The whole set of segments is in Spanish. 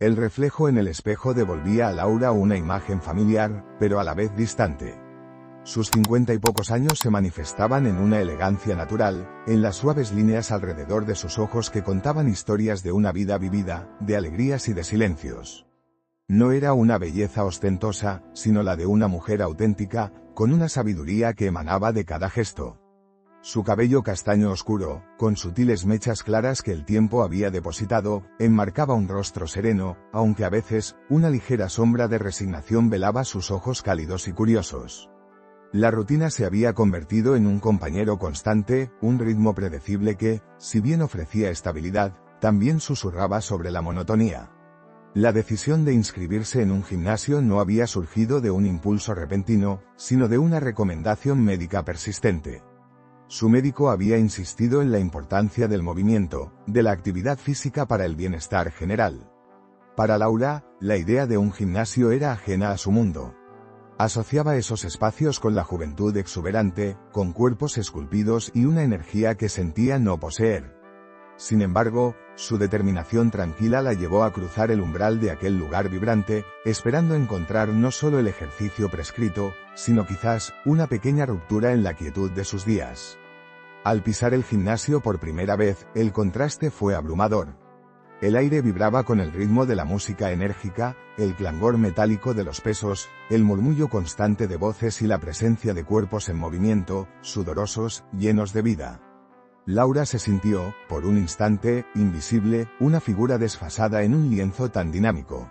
El reflejo en el espejo devolvía a Laura una imagen familiar, pero a la vez distante. Sus 50 y pocos años se manifestaban en una elegancia natural, en las suaves líneas alrededor de sus ojos que contaban historias de una vida vivida, de alegrías y de silencios. No era una belleza ostentosa, sino la de una mujer auténtica, con una sabiduría que emanaba de cada gesto. Su cabello castaño oscuro, con sutiles mechas claras que el tiempo había depositado, enmarcaba un rostro sereno, aunque a veces, una ligera sombra de resignación velaba sus ojos cálidos y curiosos. La rutina se había convertido en un compañero constante, un ritmo predecible que, si bien ofrecía estabilidad, también susurraba sobre la monotonía. La decisión de inscribirse en un gimnasio no había surgido de un impulso repentino, sino de una recomendación médica persistente. Su médico había insistido en la importancia del movimiento, de la actividad física para el bienestar general. Para Laura, la idea de un gimnasio era ajena a su mundo. Asociaba esos espacios con la juventud exuberante, con cuerpos esculpidos y una energía que sentía no poseer. Sin embargo, su determinación tranquila la llevó a cruzar el umbral de aquel lugar vibrante, esperando encontrar no solo el ejercicio prescrito, sino quizás, una pequeña ruptura en la quietud de sus días. Al pisar el gimnasio por primera vez, el contraste fue abrumador. El aire vibraba con el ritmo de la música enérgica, el clangor metálico de los pesos, el murmullo constante de voces y la presencia de cuerpos en movimiento, sudorosos, llenos de vida. Laura se sintió, por un instante, invisible, una figura desfasada en un lienzo tan dinámico.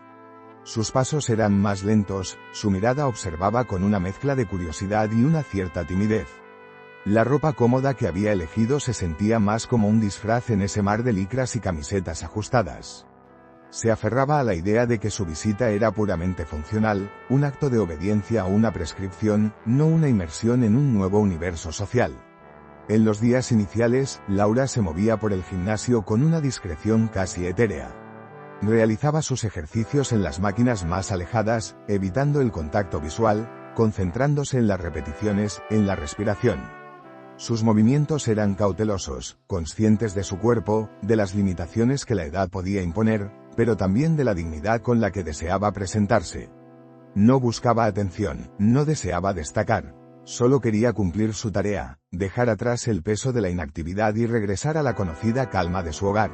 Sus pasos eran más lentos, su mirada observaba con una mezcla de curiosidad y una cierta timidez. La ropa cómoda que había elegido se sentía más como un disfraz en ese mar de licras y camisetas ajustadas. Se aferraba a la idea de que su visita era puramente funcional, un acto de obediencia a una prescripción, no una inmersión en un nuevo universo social. En los días iniciales, Laura se movía por el gimnasio con una discreción casi etérea. Realizaba sus ejercicios en las máquinas más alejadas, evitando el contacto visual, concentrándose en las repeticiones, en la respiración. Sus movimientos eran cautelosos, conscientes de su cuerpo, de las limitaciones que la edad podía imponer, pero también de la dignidad con la que deseaba presentarse. No buscaba atención, no deseaba destacar. Solo quería cumplir su tarea, dejar atrás el peso de la inactividad y regresar a la conocida calma de su hogar.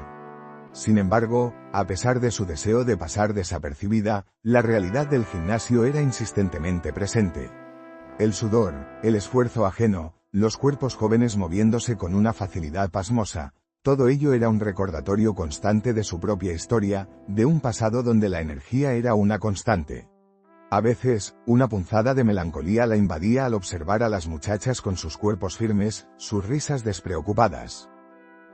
Sin embargo, a pesar de su deseo de pasar desapercibida, la realidad del gimnasio era insistentemente presente. El sudor, el esfuerzo ajeno, los cuerpos jóvenes moviéndose con una facilidad pasmosa, todo ello era un recordatorio constante de su propia historia, de un pasado donde la energía era una constante. A veces, una punzada de melancolía la invadía al observar a las muchachas con sus cuerpos firmes, sus risas despreocupadas.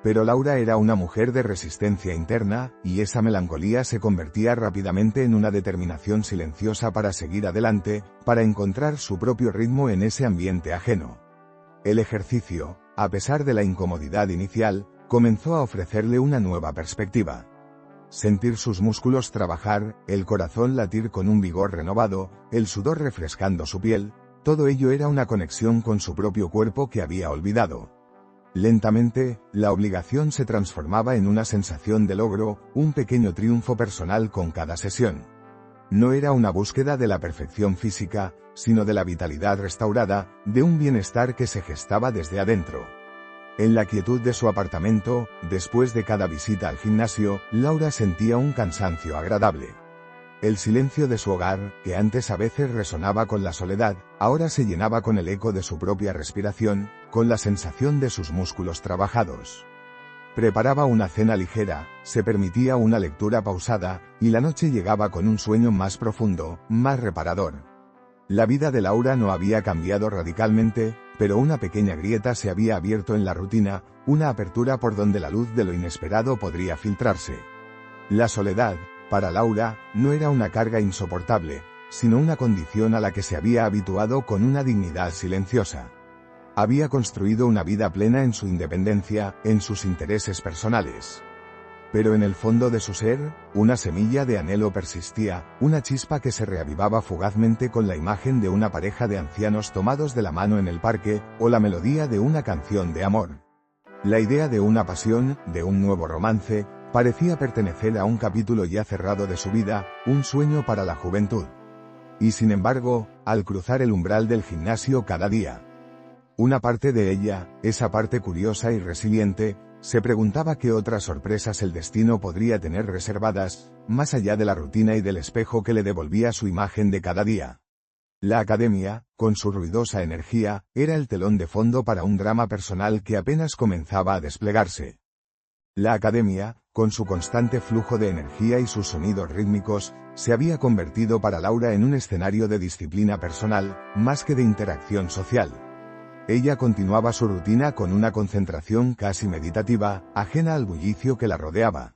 Pero Laura era una mujer de resistencia interna, y esa melancolía se convertía rápidamente en una determinación silenciosa para seguir adelante, para encontrar su propio ritmo en ese ambiente ajeno. El ejercicio, a pesar de la incomodidad inicial, comenzó a ofrecerle una nueva perspectiva. Sentir sus músculos trabajar, el corazón latir con un vigor renovado, el sudor refrescando su piel, todo ello era una conexión con su propio cuerpo que había olvidado. Lentamente, la obligación se transformaba en una sensación de logro, un pequeño triunfo personal con cada sesión. No era una búsqueda de la perfección física, sino de la vitalidad restaurada, de un bienestar que se gestaba desde adentro. En la quietud de su apartamento, después de cada visita al gimnasio, Laura sentía un cansancio agradable. El silencio de su hogar, que antes a veces resonaba con la soledad, ahora se llenaba con el eco de su propia respiración, con la sensación de sus músculos trabajados. Preparaba una cena ligera, se permitía una lectura pausada, y la noche llegaba con un sueño más profundo, más reparador. La vida de Laura no había cambiado radicalmente, pero una pequeña grieta se había abierto en la rutina, una apertura por donde la luz de lo inesperado podría filtrarse. La soledad, para Laura, no era una carga insoportable, sino una condición a la que se había habituado con una dignidad silenciosa. Había construido una vida plena en su independencia, en sus intereses personales. Pero en el fondo de su ser, una semilla de anhelo persistía, una chispa que se reavivaba fugazmente con la imagen de una pareja de ancianos tomados de la mano en el parque, o la melodía de una canción de amor. La idea de una pasión, de un nuevo romance, Parecía pertenecer a un capítulo ya cerrado de su vida, un sueño para la juventud. Y sin embargo, al cruzar el umbral del gimnasio cada día, una parte de ella, esa parte curiosa y resiliente, se preguntaba qué otras sorpresas el destino podría tener reservadas, más allá de la rutina y del espejo que le devolvía su imagen de cada día. La academia, con su ruidosa energía, era el telón de fondo para un drama personal que apenas comenzaba a desplegarse. La academia, con su constante flujo de energía y sus sonidos rítmicos, se había convertido para Laura en un escenario de disciplina personal, más que de interacción social. Ella continuaba su rutina con una concentración casi meditativa, ajena al bullicio que la rodeaba.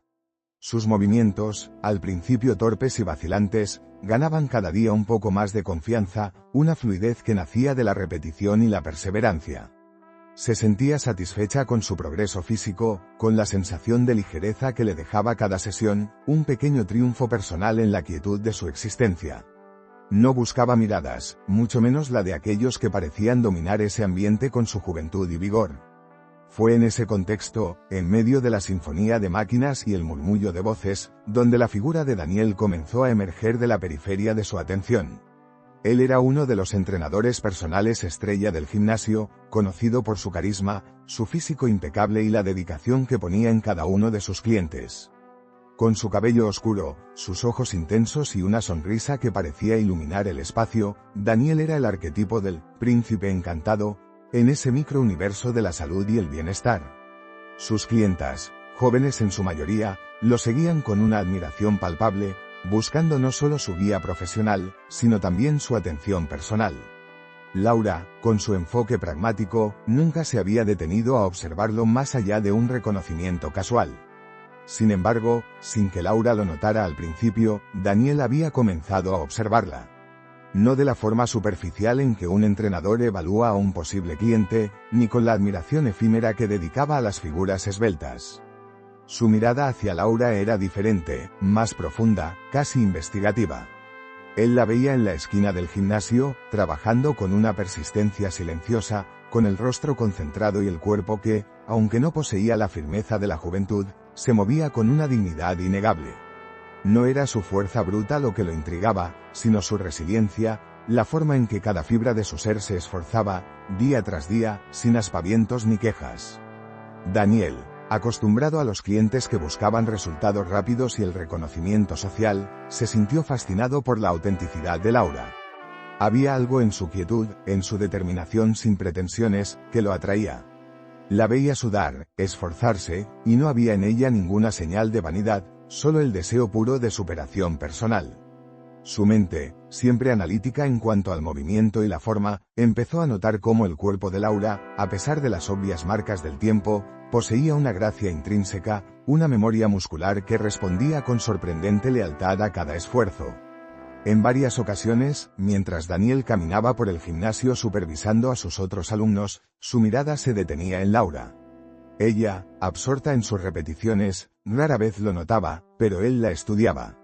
Sus movimientos, al principio torpes y vacilantes, ganaban cada día un poco más de confianza, una fluidez que nacía de la repetición y la perseverancia. Se sentía satisfecha con su progreso físico, con la sensación de ligereza que le dejaba cada sesión, un pequeño triunfo personal en la quietud de su existencia. No buscaba miradas, mucho menos la de aquellos que parecían dominar ese ambiente con su juventud y vigor. Fue en ese contexto, en medio de la sinfonía de máquinas y el murmullo de voces, donde la figura de Daniel comenzó a emerger de la periferia de su atención. Él era uno de los entrenadores personales estrella del gimnasio, conocido por su carisma, su físico impecable y la dedicación que ponía en cada uno de sus clientes. Con su cabello oscuro, sus ojos intensos y una sonrisa que parecía iluminar el espacio, Daniel era el arquetipo del príncipe encantado, en ese microuniverso de la salud y el bienestar. Sus clientas, jóvenes en su mayoría, lo seguían con una admiración palpable, buscando no solo su guía profesional, sino también su atención personal. Laura, con su enfoque pragmático, nunca se había detenido a observarlo más allá de un reconocimiento casual. Sin embargo, sin que Laura lo notara al principio, Daniel había comenzado a observarla. No de la forma superficial en que un entrenador evalúa a un posible cliente, ni con la admiración efímera que dedicaba a las figuras esbeltas. Su mirada hacia Laura era diferente, más profunda, casi investigativa. Él la veía en la esquina del gimnasio, trabajando con una persistencia silenciosa, con el rostro concentrado y el cuerpo que, aunque no poseía la firmeza de la juventud, se movía con una dignidad innegable. No era su fuerza bruta lo que lo intrigaba, sino su resiliencia, la forma en que cada fibra de su ser se esforzaba, día tras día, sin aspavientos ni quejas. Daniel, acostumbrado a los clientes que buscaban resultados rápidos y el reconocimiento social, se sintió fascinado por la autenticidad de Laura. Había algo en su quietud, en su determinación sin pretensiones, que lo atraía. La veía sudar, esforzarse, y no había en ella ninguna señal de vanidad, solo el deseo puro de superación personal. Su mente, siempre analítica en cuanto al movimiento y la forma, empezó a notar cómo el cuerpo de Laura, a pesar de las obvias marcas del tiempo, poseía una gracia intrínseca, una memoria muscular que respondía con sorprendente lealtad a cada esfuerzo. En varias ocasiones, mientras Daniel caminaba por el gimnasio supervisando a sus otros alumnos, su mirada se detenía en Laura. Ella, absorta en sus repeticiones, rara vez lo notaba, pero él la estudiaba.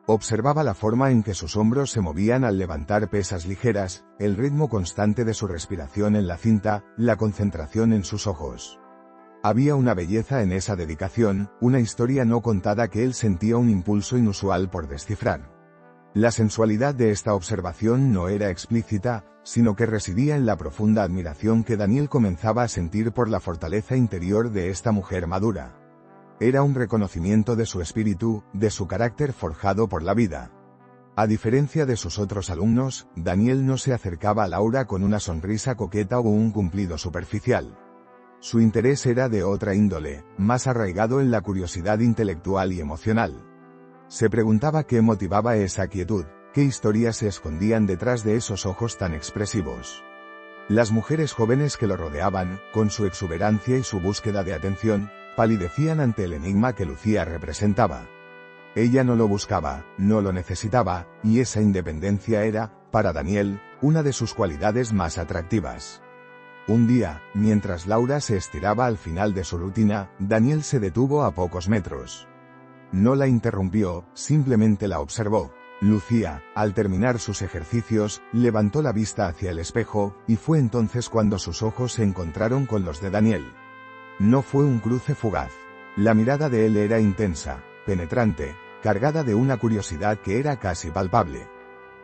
Observaba la forma en que sus hombros se movían al levantar pesas ligeras, el ritmo constante de su respiración en la cinta, la concentración en sus ojos. Había una belleza en esa dedicación, una historia no contada que él sentía un impulso inusual por descifrar. La sensualidad de esta observación no era explícita, sino que residía en la profunda admiración que Daniel comenzaba a sentir por la fortaleza interior de esta mujer madura. Era un reconocimiento de su espíritu, de su carácter forjado por la vida. A diferencia de sus otros alumnos, Daniel no se acercaba a Laura con una sonrisa coqueta o un cumplido superficial. Su interés era de otra índole, más arraigado en la curiosidad intelectual y emocional. Se preguntaba qué motivaba esa quietud, qué historias se escondían detrás de esos ojos tan expresivos. Las mujeres jóvenes que lo rodeaban, con su exuberancia y su búsqueda de atención, palidecían ante el enigma que Lucía representaba. Ella no lo buscaba, no lo necesitaba, y esa independencia era, para Daniel, una de sus cualidades más atractivas. Un día, mientras Laura se estiraba al final de su rutina, Daniel se detuvo a pocos metros. No la interrumpió, simplemente la observó. Lucía, al terminar sus ejercicios, levantó la vista hacia el espejo, y fue entonces cuando sus ojos se encontraron con los de Daniel. No fue un cruce fugaz. La mirada de él era intensa, penetrante, cargada de una curiosidad que era casi palpable.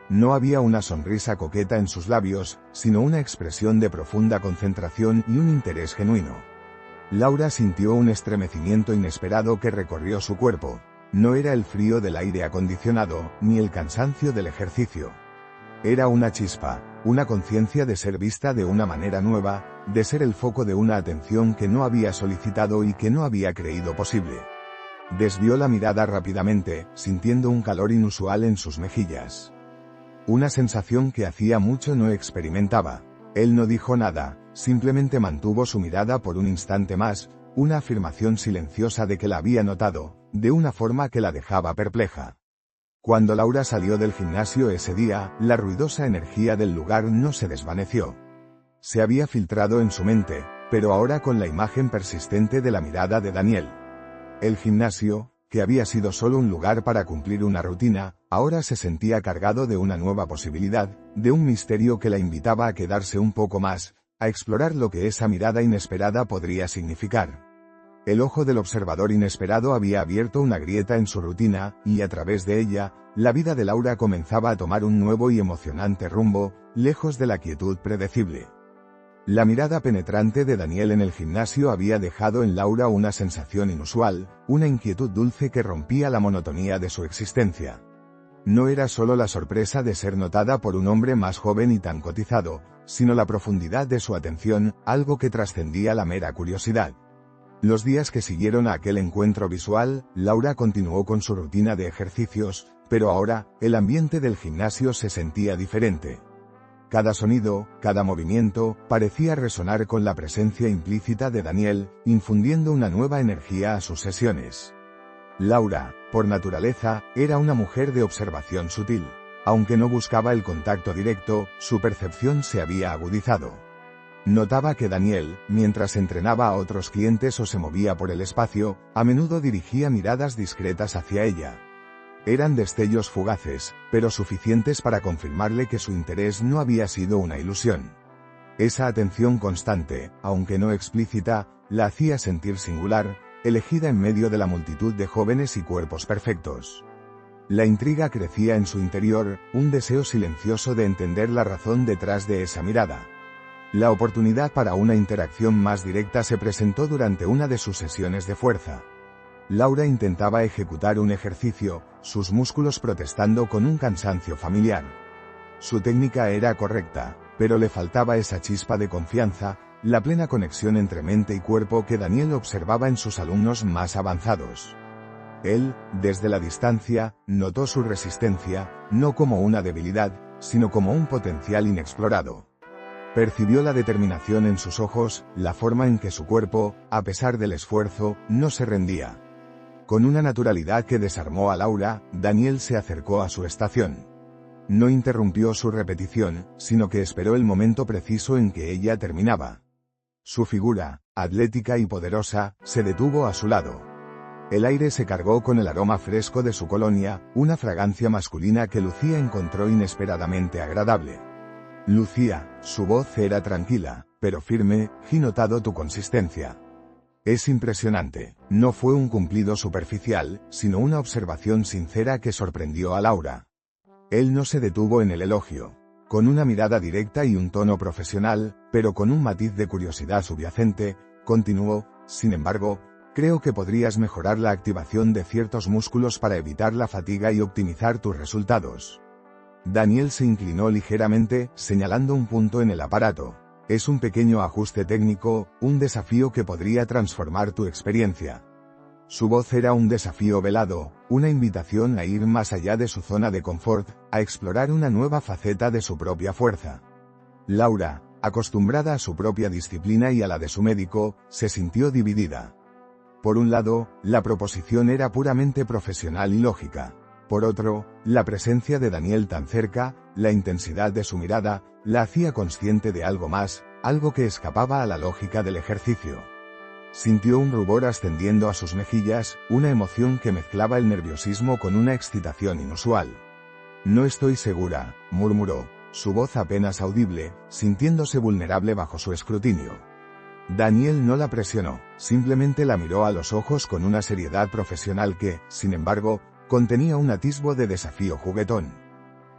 No había una sonrisa coqueta en sus labios, sino una expresión de profunda concentración y un interés genuino. Laura sintió un estremecimiento inesperado que recorrió su cuerpo. No era el frío del aire acondicionado, ni el cansancio del ejercicio. Era una chispa, una conciencia de ser vista de una manera nueva, de ser el foco de una atención que no había solicitado y que no había creído posible. Desvió la mirada rápidamente, sintiendo un calor inusual en sus mejillas. Una sensación que hacía mucho no experimentaba. Él no dijo nada, simplemente mantuvo su mirada por un instante más, una afirmación silenciosa de que la había notado, de una forma que la dejaba perpleja. Cuando Laura salió del gimnasio ese día, la ruidosa energía del lugar no se desvaneció. Se había filtrado en su mente, pero ahora con la imagen persistente de la mirada de Daniel. El gimnasio, que había sido solo un lugar para cumplir una rutina, ahora se sentía cargado de una nueva posibilidad, de un misterio que la invitaba a quedarse un poco más, a explorar lo que esa mirada inesperada podría significar. El ojo del observador inesperado había abierto una grieta en su rutina, y a través de ella, la vida de Laura comenzaba a tomar un nuevo y emocionante rumbo, lejos de la quietud predecible. La mirada penetrante de Daniel en el gimnasio había dejado en Laura una sensación inusual, una inquietud dulce que rompía la monotonía de su existencia. No era solo la sorpresa de ser notada por un hombre más joven y tan cotizado, sino la profundidad de su atención, algo que trascendía la mera curiosidad. Los días que siguieron a aquel encuentro visual, Laura continuó con su rutina de ejercicios, pero ahora, el ambiente del gimnasio se sentía diferente. Cada sonido, cada movimiento, parecía resonar con la presencia implícita de Daniel, infundiendo una nueva energía a sus sesiones. Laura, por naturaleza, era una mujer de observación sutil. Aunque no buscaba el contacto directo, su percepción se había agudizado. Notaba que Daniel, mientras entrenaba a otros clientes o se movía por el espacio, a menudo dirigía miradas discretas hacia ella. Eran destellos fugaces, pero suficientes para confirmarle que su interés no había sido una ilusión. Esa atención constante, aunque no explícita, la hacía sentir singular, elegida en medio de la multitud de jóvenes y cuerpos perfectos. La intriga crecía en su interior, un deseo silencioso de entender la razón detrás de esa mirada. La oportunidad para una interacción más directa se presentó durante una de sus sesiones de fuerza. Laura intentaba ejecutar un ejercicio, sus músculos protestando con un cansancio familiar. Su técnica era correcta, pero le faltaba esa chispa de confianza, la plena conexión entre mente y cuerpo que Daniel observaba en sus alumnos más avanzados. Él, desde la distancia, notó su resistencia, no como una debilidad, sino como un potencial inexplorado. Percibió la determinación en sus ojos, la forma en que su cuerpo, a pesar del esfuerzo, no se rendía. Con una naturalidad que desarmó a Laura, Daniel se acercó a su estación. No interrumpió su repetición, sino que esperó el momento preciso en que ella terminaba. Su figura, atlética y poderosa, se detuvo a su lado. El aire se cargó con el aroma fresco de su colonia, una fragancia masculina que Lucía encontró inesperadamente agradable. Lucía, su voz era tranquila, pero firme, he notado tu consistencia. Es impresionante, no fue un cumplido superficial, sino una observación sincera que sorprendió a Laura. Él no se detuvo en el elogio. Con una mirada directa y un tono profesional, pero con un matiz de curiosidad subyacente, continuó, sin embargo, creo que podrías mejorar la activación de ciertos músculos para evitar la fatiga y optimizar tus resultados. Daniel se inclinó ligeramente, señalando un punto en el aparato. Es un pequeño ajuste técnico, un desafío que podría transformar tu experiencia. Su voz era un desafío velado, una invitación a ir más allá de su zona de confort, a explorar una nueva faceta de su propia fuerza. Laura, acostumbrada a su propia disciplina y a la de su médico, se sintió dividida. Por un lado, la proposición era puramente profesional y lógica. Por otro, la presencia de Daniel tan cerca, la intensidad de su mirada, la hacía consciente de algo más, algo que escapaba a la lógica del ejercicio. Sintió un rubor ascendiendo a sus mejillas, una emoción que mezclaba el nerviosismo con una excitación inusual. No estoy segura, murmuró, su voz apenas audible, sintiéndose vulnerable bajo su escrutinio. Daniel no la presionó, simplemente la miró a los ojos con una seriedad profesional que, sin embargo, contenía un atisbo de desafío juguetón.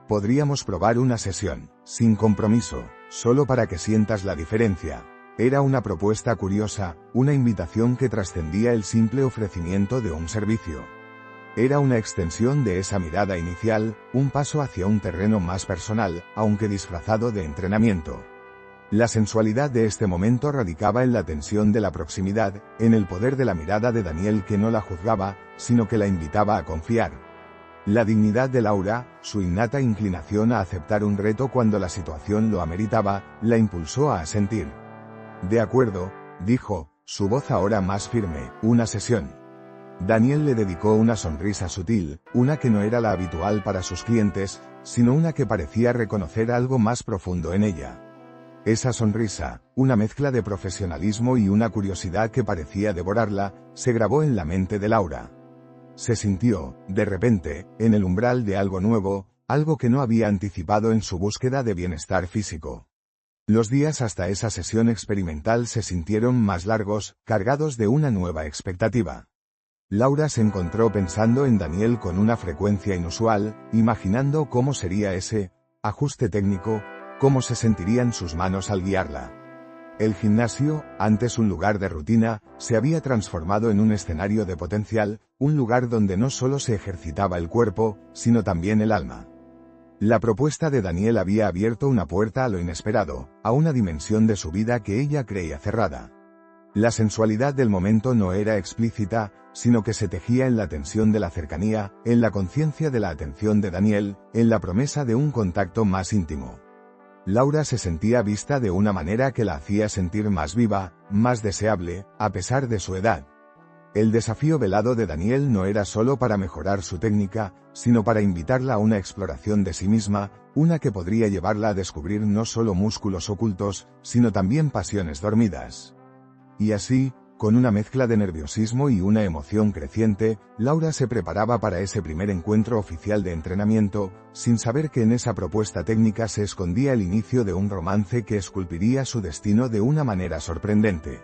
Podríamos probar una sesión, sin compromiso, solo para que sientas la diferencia. Era una propuesta curiosa, una invitación que trascendía el simple ofrecimiento de un servicio. Era una extensión de esa mirada inicial, un paso hacia un terreno más personal, aunque disfrazado de entrenamiento. La sensualidad de este momento radicaba en la tensión de la proximidad, en el poder de la mirada de Daniel que no la juzgaba, sino que la invitaba a confiar. La dignidad de Laura, su innata inclinación a aceptar un reto cuando la situación lo ameritaba, la impulsó a asentir. De acuerdo, dijo, su voz ahora más firme, una sesión. Daniel le dedicó una sonrisa sutil, una que no era la habitual para sus clientes, sino una que parecía reconocer algo más profundo en ella. Esa sonrisa, una mezcla de profesionalismo y una curiosidad que parecía devorarla, se grabó en la mente de Laura. Se sintió, de repente, en el umbral de algo nuevo, algo que no había anticipado en su búsqueda de bienestar físico. Los días hasta esa sesión experimental se sintieron más largos, cargados de una nueva expectativa. Laura se encontró pensando en Daniel con una frecuencia inusual, imaginando cómo sería ese ajuste técnico, cómo se sentirían sus manos al guiarla. El gimnasio, antes un lugar de rutina, se había transformado en un escenario de potencial, un lugar donde no solo se ejercitaba el cuerpo, sino también el alma. La propuesta de Daniel había abierto una puerta a lo inesperado, a una dimensión de su vida que ella creía cerrada. La sensualidad del momento no era explícita, sino que se tejía en la tensión de la cercanía, en la conciencia de la atención de Daniel, en la promesa de un contacto más íntimo. Laura se sentía vista de una manera que la hacía sentir más viva, más deseable, a pesar de su edad. El desafío velado de Daniel no era solo para mejorar su técnica, sino para invitarla a una exploración de sí misma, una que podría llevarla a descubrir no solo músculos ocultos, sino también pasiones dormidas. Y así, con una mezcla de nerviosismo y una emoción creciente, Laura se preparaba para ese primer encuentro oficial de entrenamiento, sin saber que en esa propuesta técnica se escondía el inicio de un romance que esculpiría su destino de una manera sorprendente.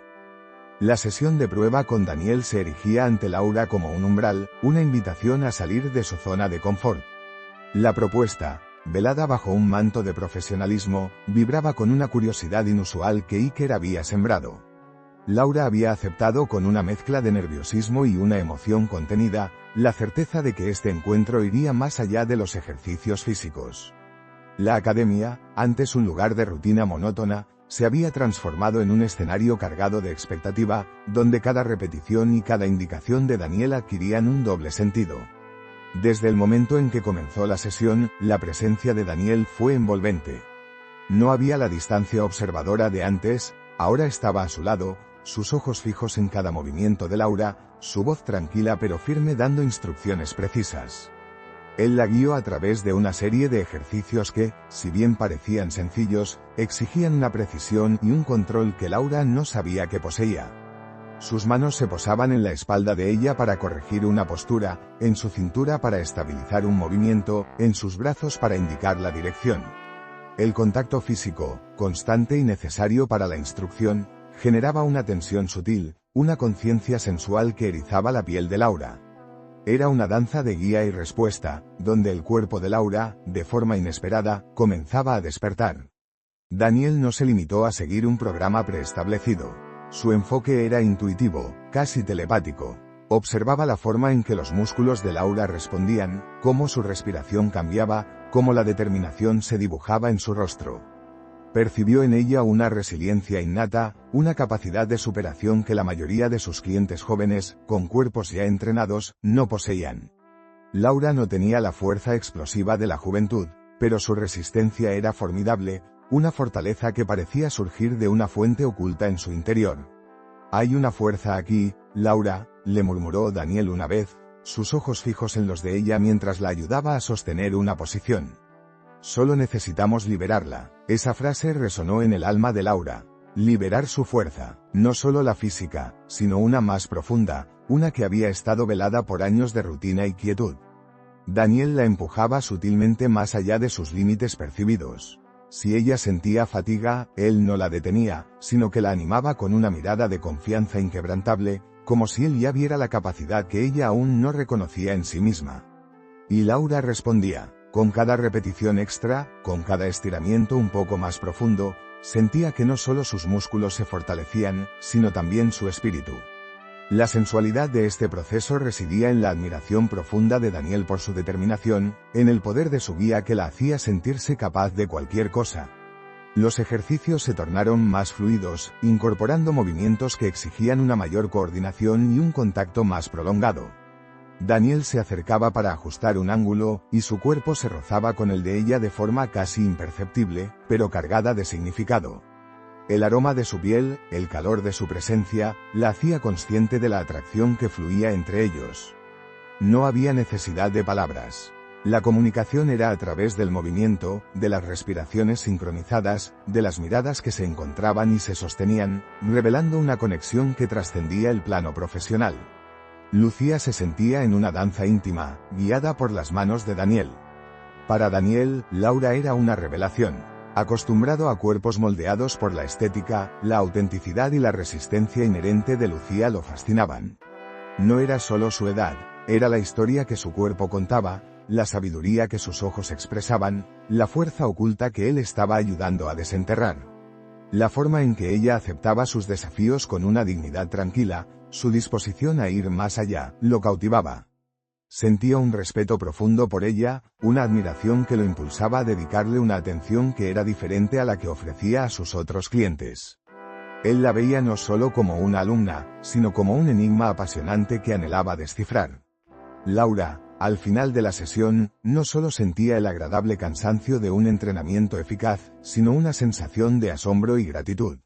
La sesión de prueba con Daniel se erigía ante Laura como un umbral, una invitación a salir de su zona de confort. La propuesta, velada bajo un manto de profesionalismo, vibraba con una curiosidad inusual que Iker había sembrado. Laura había aceptado con una mezcla de nerviosismo y una emoción contenida, la certeza de que este encuentro iría más allá de los ejercicios físicos. La academia, antes un lugar de rutina monótona, se había transformado en un escenario cargado de expectativa, donde cada repetición y cada indicación de Daniel adquirían un doble sentido. Desde el momento en que comenzó la sesión, la presencia de Daniel fue envolvente. No había la distancia observadora de antes, ahora estaba a su lado, sus ojos fijos en cada movimiento de Laura, su voz tranquila pero firme dando instrucciones precisas. Él la guió a través de una serie de ejercicios que, si bien parecían sencillos, exigían una precisión y un control que Laura no sabía que poseía. Sus manos se posaban en la espalda de ella para corregir una postura, en su cintura para estabilizar un movimiento, en sus brazos para indicar la dirección. El contacto físico, constante y necesario para la instrucción, generaba una tensión sutil, una conciencia sensual que erizaba la piel de Laura. Era una danza de guía y respuesta, donde el cuerpo de Laura, de forma inesperada, comenzaba a despertar. Daniel no se limitó a seguir un programa preestablecido. Su enfoque era intuitivo, casi telepático. Observaba la forma en que los músculos de Laura respondían, cómo su respiración cambiaba, cómo la determinación se dibujaba en su rostro. Percibió en ella una resiliencia innata, una capacidad de superación que la mayoría de sus clientes jóvenes, con cuerpos ya entrenados, no poseían. Laura no tenía la fuerza explosiva de la juventud, pero su resistencia era formidable, una fortaleza que parecía surgir de una fuente oculta en su interior. «Hay una fuerza aquí, Laura», le murmuró Daniel una vez, sus ojos fijos en los de ella mientras la ayudaba a sostener una posición. «Solo necesitamos liberarla». Esa frase resonó en el alma de Laura. Liberar su fuerza, no solo la física, sino una más profunda, una que había estado velada por años de rutina y quietud. Daniel la empujaba sutilmente más allá de sus límites percibidos. Si ella sentía fatiga, él no la detenía, sino que la animaba con una mirada de confianza inquebrantable, como si él ya viera la capacidad que ella aún no reconocía en sí misma. Y Laura respondía. Con cada repetición extra, con cada estiramiento un poco más profundo, sentía que no solo sus músculos se fortalecían, sino también su espíritu. La sensualidad de este proceso residía en la admiración profunda de Daniel por su determinación, en el poder de su guía que la hacía sentirse capaz de cualquier cosa. Los ejercicios se tornaron más fluidos, incorporando movimientos que exigían una mayor coordinación y un contacto más prolongado. Daniel se acercaba para ajustar un ángulo, y su cuerpo se rozaba con el de ella de forma casi imperceptible, pero cargada de significado. El aroma de su piel, el calor de su presencia, la hacía consciente de la atracción que fluía entre ellos. No había necesidad de palabras. La comunicación era a través del movimiento, de las respiraciones sincronizadas, de las miradas que se encontraban y se sostenían, revelando una conexión que trascendía el plano profesional. Lucía se sentía en una danza íntima, guiada por las manos de Daniel. Para Daniel, Laura era una revelación. Acostumbrado a cuerpos moldeados por la estética, la autenticidad y la resistencia inherente de Lucía lo fascinaban. No era solo su edad, era la historia que su cuerpo contaba, la sabiduría que sus ojos expresaban, la fuerza oculta que él estaba ayudando a desenterrar. La forma en que ella aceptaba sus desafíos con una dignidad tranquila, su disposición a ir más allá, lo cautivaba. Sentía un respeto profundo por ella, una admiración que lo impulsaba a dedicarle una atención que era diferente a la que ofrecía a sus otros clientes. Él la veía no solo como una alumna, sino como un enigma apasionante que anhelaba descifrar. Laura, al final de la sesión, no solo sentía el agradable cansancio de un entrenamiento eficaz, sino una sensación de asombro y gratitud.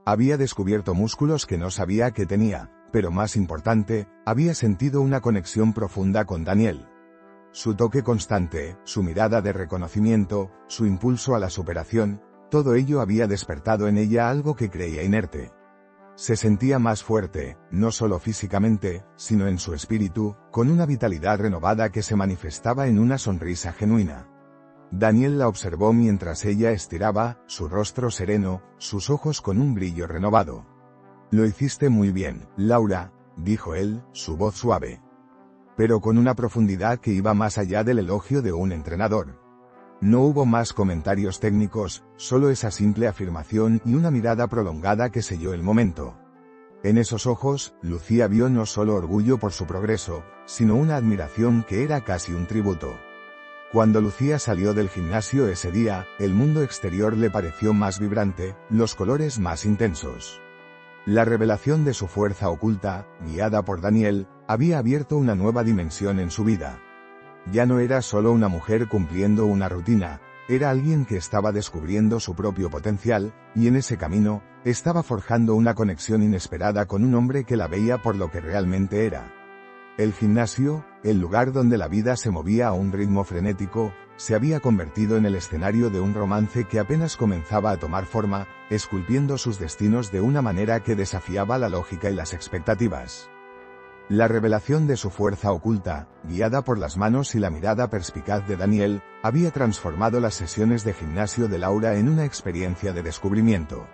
Había descubierto músculos que no sabía que tenía, pero más importante, había sentido una conexión profunda con Daniel. Su toque constante, su mirada de reconocimiento, su impulso a la superación, todo ello había despertado en ella algo que creía inerte. Se sentía más fuerte, no solo físicamente, sino en su espíritu, con una vitalidad renovada que se manifestaba en una sonrisa genuina. Daniel la observó mientras ella estiraba, su rostro sereno, sus ojos con un brillo renovado. «Lo hiciste muy bien, Laura», dijo él, su voz suave. Pero con una profundidad que iba más allá del elogio de un entrenador. No hubo más comentarios técnicos, solo esa simple afirmación y una mirada prolongada que selló el momento. En esos ojos, Lucía vio no solo orgullo por su progreso, sino una admiración que era casi un tributo. Cuando Lucía salió del gimnasio ese día, el mundo exterior le pareció más vibrante, los colores más intensos. La revelación de su fuerza oculta, guiada por Daniel, había abierto una nueva dimensión en su vida. Ya no era solo una mujer cumpliendo una rutina, era alguien que estaba descubriendo su propio potencial, y en ese camino, estaba forjando una conexión inesperada con un hombre que la veía por lo que realmente era. El gimnasio, el lugar donde la vida se movía a un ritmo frenético, se había convertido en el escenario de un romance que apenas comenzaba a tomar forma, esculpiendo sus destinos de una manera que desafiaba la lógica y las expectativas. La revelación de su fuerza oculta, guiada por las manos y la mirada perspicaz de Daniel, había transformado las sesiones de gimnasio de Laura en una experiencia de descubrimiento.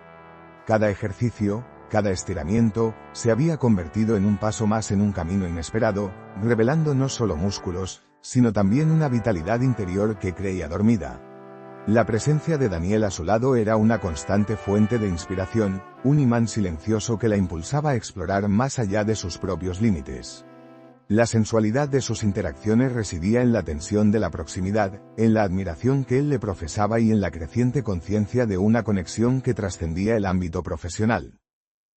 Cada ejercicio, cada estiramiento, se había convertido en un paso más en un camino inesperado, revelando no solo músculos, sino también una vitalidad interior que creía dormida. La presencia de Daniel a su lado era una constante fuente de inspiración, un imán silencioso que la impulsaba a explorar más allá de sus propios límites. La sensualidad de sus interacciones residía en la tensión de la proximidad, en la admiración que él le profesaba y en la creciente conciencia de una conexión que trascendía el ámbito profesional.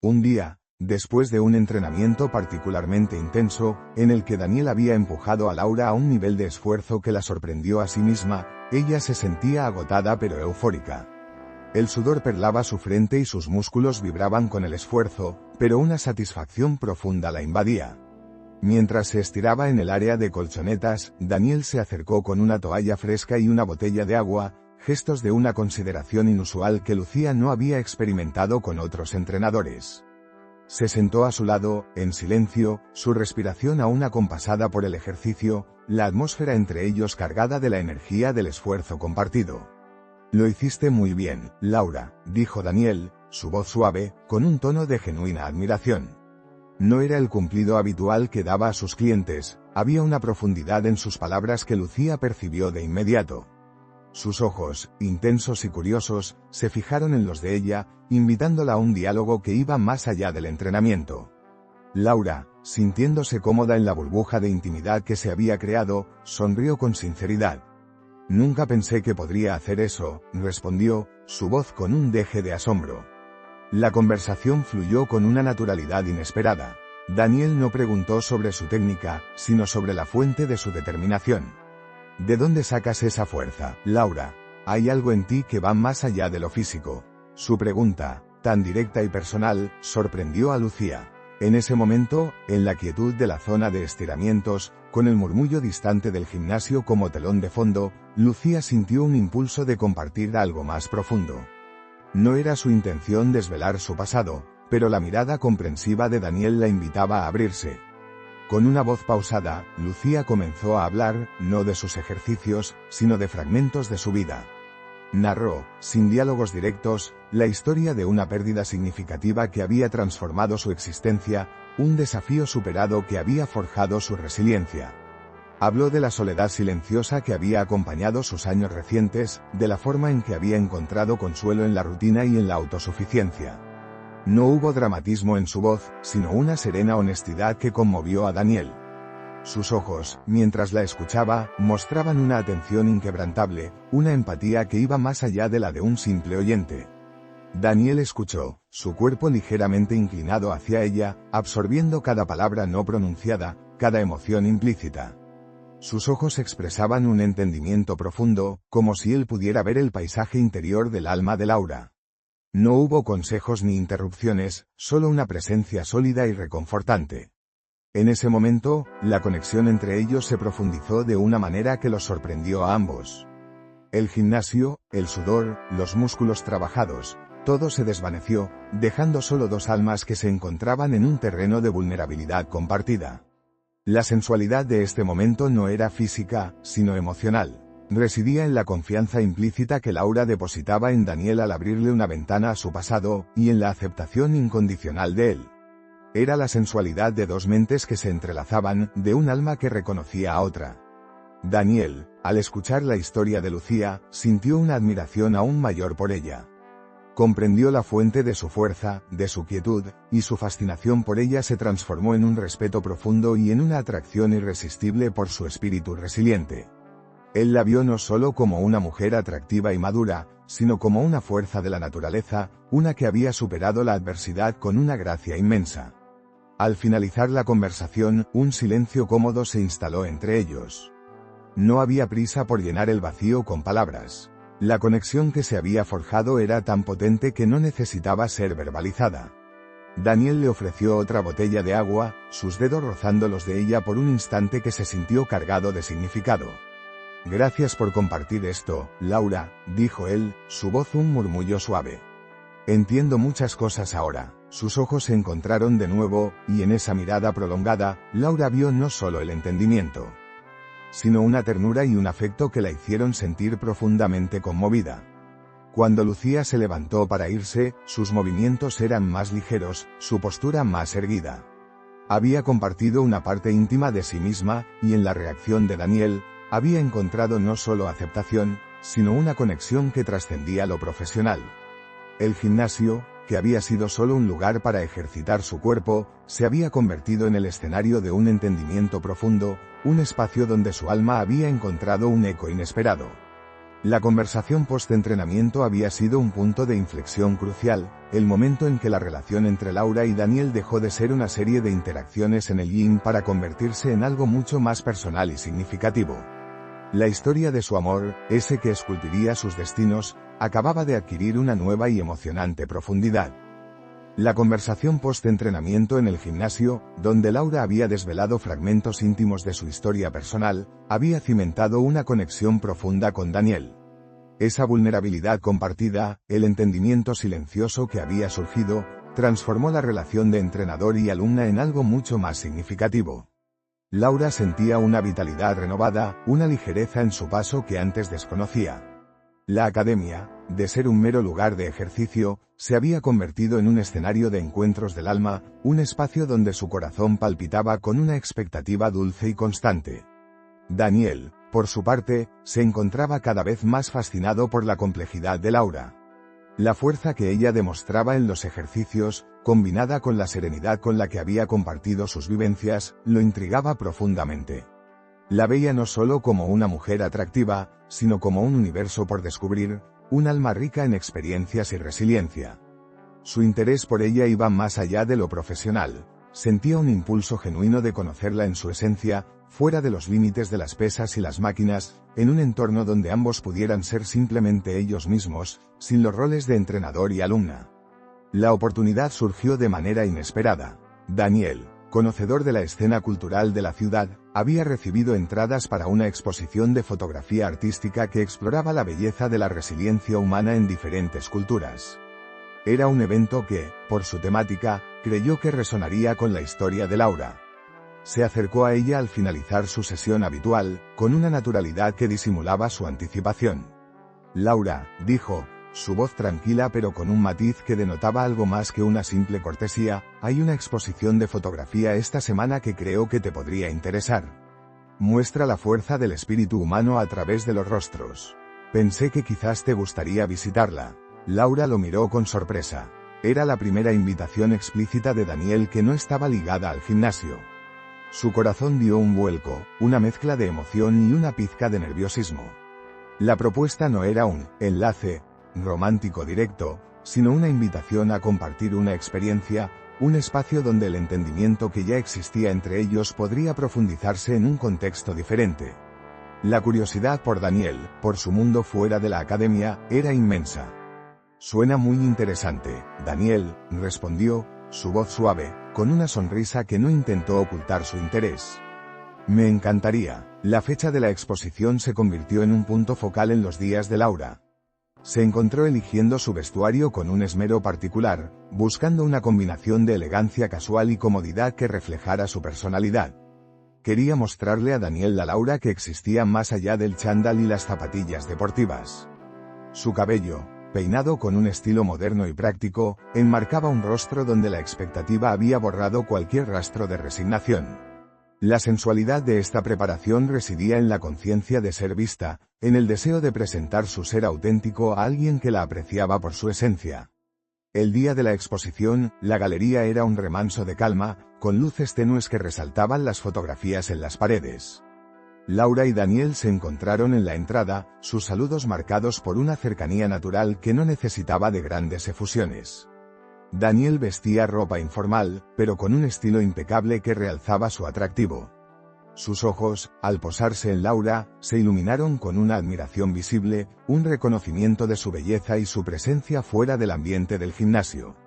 Un día, después de un entrenamiento particularmente intenso, en el que Daniel había empujado a Laura a un nivel de esfuerzo que la sorprendió a sí misma, ella se sentía agotada pero eufórica. El sudor perlaba su frente y sus músculos vibraban con el esfuerzo, pero una satisfacción profunda la invadía. Mientras se estiraba en el área de colchonetas, Daniel se acercó con una toalla fresca y una botella de agua, gestos de una consideración inusual que Lucía no había experimentado con otros entrenadores. Se sentó a su lado, en silencio, su respiración aún acompasada por el ejercicio, la atmósfera entre ellos cargada de la energía del esfuerzo compartido. Lo hiciste muy bien, Laura, dijo Daniel, su voz suave, con un tono de genuina admiración. No era el cumplido habitual que daba a sus clientes, había una profundidad en sus palabras que Lucía percibió de inmediato. Sus ojos, intensos y curiosos, se fijaron en los de ella, invitándola a un diálogo que iba más allá del entrenamiento. Laura, sintiéndose cómoda en la burbuja de intimidad que se había creado, sonrió con sinceridad. Nunca pensé que podría hacer eso, respondió, su voz con un deje de asombro. La conversación fluyó con una naturalidad inesperada. Daniel no preguntó sobre su técnica, sino sobre la fuente de su determinación. ¿De dónde sacas esa fuerza, Laura? Hay algo en ti que va más allá de lo físico. Su pregunta, tan directa y personal, sorprendió a Lucía. En ese momento, en la quietud de la zona de estiramientos, con el murmullo distante del gimnasio como telón de fondo, Lucía sintió un impulso de compartir algo más profundo. No era su intención desvelar su pasado, pero la mirada comprensiva de Daniel la invitaba a abrirse. Con una voz pausada, Lucía comenzó a hablar, no de sus ejercicios, sino de fragmentos de su vida. Narró, sin diálogos directos, la historia de una pérdida significativa que había transformado su existencia, un desafío superado que había forjado su resiliencia. Habló de la soledad silenciosa que había acompañado sus años recientes, de la forma en que había encontrado consuelo en la rutina y en la autosuficiencia. No hubo dramatismo en su voz, sino una serena honestidad que conmovió a Daniel. Sus ojos, mientras la escuchaba, mostraban una atención inquebrantable, una empatía que iba más allá de la de un simple oyente. Daniel escuchó, su cuerpo ligeramente inclinado hacia ella, absorbiendo cada palabra no pronunciada, cada emoción implícita. Sus ojos expresaban un entendimiento profundo, como si él pudiera ver el paisaje interior del alma de Laura. No hubo consejos ni interrupciones, solo una presencia sólida y reconfortante. En ese momento, la conexión entre ellos se profundizó de una manera que los sorprendió a ambos. El gimnasio, el sudor, los músculos trabajados, todo se desvaneció, dejando solo dos almas que se encontraban en un terreno de vulnerabilidad compartida. La sensualidad de este momento no era física, sino emocional. Residía en la confianza implícita que Laura depositaba en Daniel al abrirle una ventana a su pasado, y en la aceptación incondicional de él. Era la sensualidad de dos mentes que se entrelazaban, de un alma que reconocía a otra. Daniel, al escuchar la historia de Lucía, sintió una admiración aún mayor por ella. Comprendió la fuente de su fuerza, de su quietud, y su fascinación por ella se transformó en un respeto profundo y en una atracción irresistible por su espíritu resiliente. Él la vio no solo como una mujer atractiva y madura, sino como una fuerza de la naturaleza, una que había superado la adversidad con una gracia inmensa. Al finalizar la conversación, un silencio cómodo se instaló entre ellos. No había prisa por llenar el vacío con palabras. La conexión que se había forjado era tan potente que no necesitaba ser verbalizada. Daniel le ofreció otra botella de agua, sus dedos rozando los de ella por un instante que se sintió cargado de significado. Gracias por compartir esto, Laura, dijo él, su voz un murmullo suave. Entiendo muchas cosas ahora. Sus ojos se encontraron de nuevo, y en esa mirada prolongada, Laura vio no solo el entendimiento, sino una ternura y un afecto que la hicieron sentir profundamente conmovida. Cuando Lucía se levantó para irse, sus movimientos eran más ligeros, su postura más erguida. Había compartido una parte íntima de sí misma, y en la reacción de Daniel, había encontrado no solo aceptación, sino una conexión que trascendía lo profesional. El gimnasio, que había sido solo un lugar para ejercitar su cuerpo, se había convertido en el escenario de un entendimiento profundo, un espacio donde su alma había encontrado un eco inesperado. La conversación post-entrenamiento había sido un punto de inflexión crucial, el momento en que la relación entre Laura y Daniel dejó de ser una serie de interacciones en el gym para convertirse en algo mucho más personal y significativo. La historia de su amor, ese que esculpiría sus destinos, acababa de adquirir una nueva y emocionante profundidad. La conversación post-entrenamiento en el gimnasio, donde Laura había desvelado fragmentos íntimos de su historia personal, había cimentado una conexión profunda con Daniel. Esa vulnerabilidad compartida, el entendimiento silencioso que había surgido, transformó la relación de entrenador y alumna en algo mucho más significativo. Laura sentía una vitalidad renovada, una ligereza en su paso que antes desconocía. La academia, de ser un mero lugar de ejercicio, se había convertido en un escenario de encuentros del alma, un espacio donde su corazón palpitaba con una expectativa dulce y constante. Daniel, por su parte, se encontraba cada vez más fascinado por la complejidad de Laura. La fuerza que ella demostraba en los ejercicios, combinada con la serenidad con la que había compartido sus vivencias, lo intrigaba profundamente. La veía no solo como una mujer atractiva, sino como un universo por descubrir, un alma rica en experiencias y resiliencia. Su interés por ella iba más allá de lo profesional. Sentía un impulso genuino de conocerla en su esencia, fuera de los límites de las pesas y las máquinas, en un entorno donde ambos pudieran ser simplemente ellos mismos, sin los roles de entrenador y alumna. La oportunidad surgió de manera inesperada. Daniel, conocedor de la escena cultural de la ciudad, había recibido entradas para una exposición de fotografía artística que exploraba la belleza de la resiliencia humana en diferentes culturas. Era un evento que, por su temática, creyó que resonaría con la historia de Laura. Se acercó a ella al finalizar su sesión habitual, con una naturalidad que disimulaba su anticipación. «Laura», dijo, su voz tranquila pero con un matiz que denotaba algo más que una simple cortesía, «hay una exposición de fotografía esta semana que creo que te podría interesar. Muestra la fuerza del espíritu humano a través de los rostros. Pensé que quizás te gustaría visitarla». Laura lo miró con sorpresa. Era la primera invitación explícita de Daniel que no estaba ligada al gimnasio. Su corazón dio un vuelco, una mezcla de emoción y una pizca de nerviosismo. La propuesta no era un enlace romántico directo, sino una invitación a compartir una experiencia, un espacio donde el entendimiento que ya existía entre ellos podría profundizarse en un contexto diferente. La curiosidad por Daniel, por su mundo fuera de la academia, era inmensa. «Suena muy interesante», Daniel respondió, su voz suave, con una sonrisa que no intentó ocultar su interés. «Me encantaría». La fecha de la exposición se convirtió en un punto focal en los días de Laura. Se encontró eligiendo su vestuario con un esmero particular, buscando una combinación de elegancia casual y comodidad que reflejara su personalidad. Quería mostrarle a Daniel la Laura que existía más allá del chándal y las zapatillas deportivas. Su cabello, peinado con un estilo moderno y práctico, enmarcaba un rostro donde la expectativa había borrado cualquier rastro de resignación. La sensualidad de esta preparación residía en la conciencia de ser vista, en el deseo de presentar su ser auténtico a alguien que la apreciaba por su esencia. El día de la exposición, la galería era un remanso de calma, con luces tenues que resaltaban las fotografías en las paredes. Laura y Daniel se encontraron en la entrada, sus saludos marcados por una cercanía natural que no necesitaba de grandes efusiones. Daniel vestía ropa informal, pero con un estilo impecable que realzaba su atractivo. Sus ojos, al posarse en Laura, se iluminaron con una admiración visible, un reconocimiento de su belleza y su presencia fuera del ambiente del gimnasio.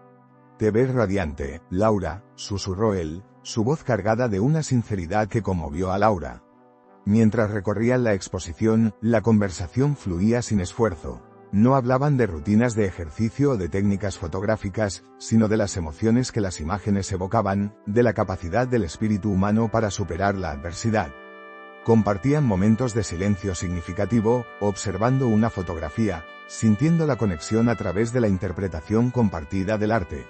«Te ves radiante, Laura», susurró él, su voz cargada de una sinceridad que conmovió a Laura. Mientras recorrían la exposición, la conversación fluía sin esfuerzo. No hablaban de rutinas de ejercicio o de técnicas fotográficas, sino de las emociones que las imágenes evocaban, de la capacidad del espíritu humano para superar la adversidad. Compartían momentos de silencio significativo, observando una fotografía, sintiendo la conexión a través de la interpretación compartida del arte.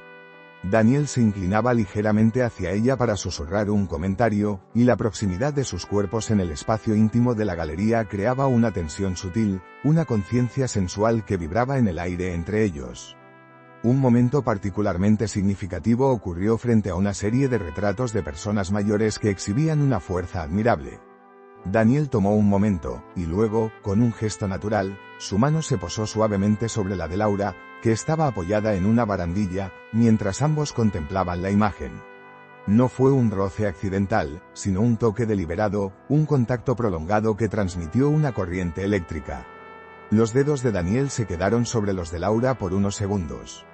Daniel se inclinaba ligeramente hacia ella para susurrar un comentario, y la proximidad de sus cuerpos en el espacio íntimo de la galería creaba una tensión sutil, una conciencia sensual que vibraba en el aire entre ellos. Un momento particularmente significativo ocurrió frente a una serie de retratos de personas mayores que exhibían una fuerza admirable. Daniel tomó un momento, y luego, con un gesto natural, su mano se posó suavemente sobre la de Laura, que estaba apoyada en una barandilla, mientras ambos contemplaban la imagen. No fue un roce accidental, sino un toque deliberado, un contacto prolongado que transmitió una corriente eléctrica. Los dedos de Daniel se quedaron sobre los de Laura por unos segundos.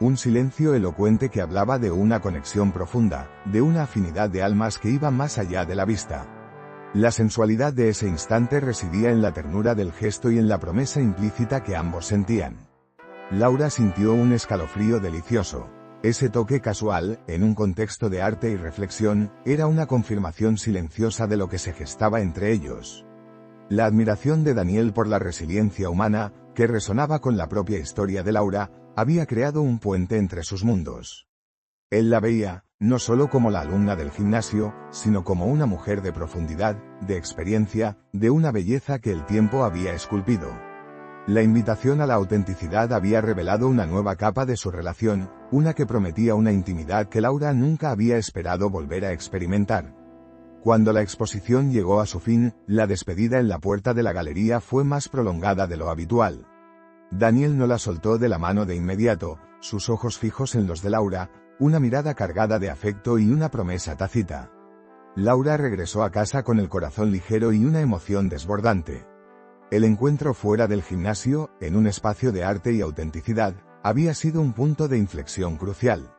Un silencio elocuente que hablaba de una conexión profunda, de una afinidad de almas que iba más allá de la vista. La sensualidad de ese instante residía en la ternura del gesto y en la promesa implícita que ambos sentían. Laura sintió un escalofrío delicioso. Ese toque casual, en un contexto de arte y reflexión, era una confirmación silenciosa de lo que se gestaba entre ellos. La admiración de Daniel por la resiliencia humana, que resonaba con la propia historia de Laura, había creado un puente entre sus mundos. Él la veía, no solo como la alumna del gimnasio, sino como una mujer de profundidad, de experiencia, de una belleza que el tiempo había esculpido. La invitación a la autenticidad había revelado una nueva capa de su relación, una que prometía una intimidad que Laura nunca había esperado volver a experimentar. Cuando la exposición llegó a su fin, la despedida en la puerta de la galería fue más prolongada de lo habitual. Daniel no la soltó de la mano de inmediato, sus ojos fijos en los de Laura, una mirada cargada de afecto y una promesa tácita. Laura regresó a casa con el corazón ligero y una emoción desbordante. El encuentro fuera del gimnasio, en un espacio de arte y autenticidad, había sido un punto de inflexión crucial.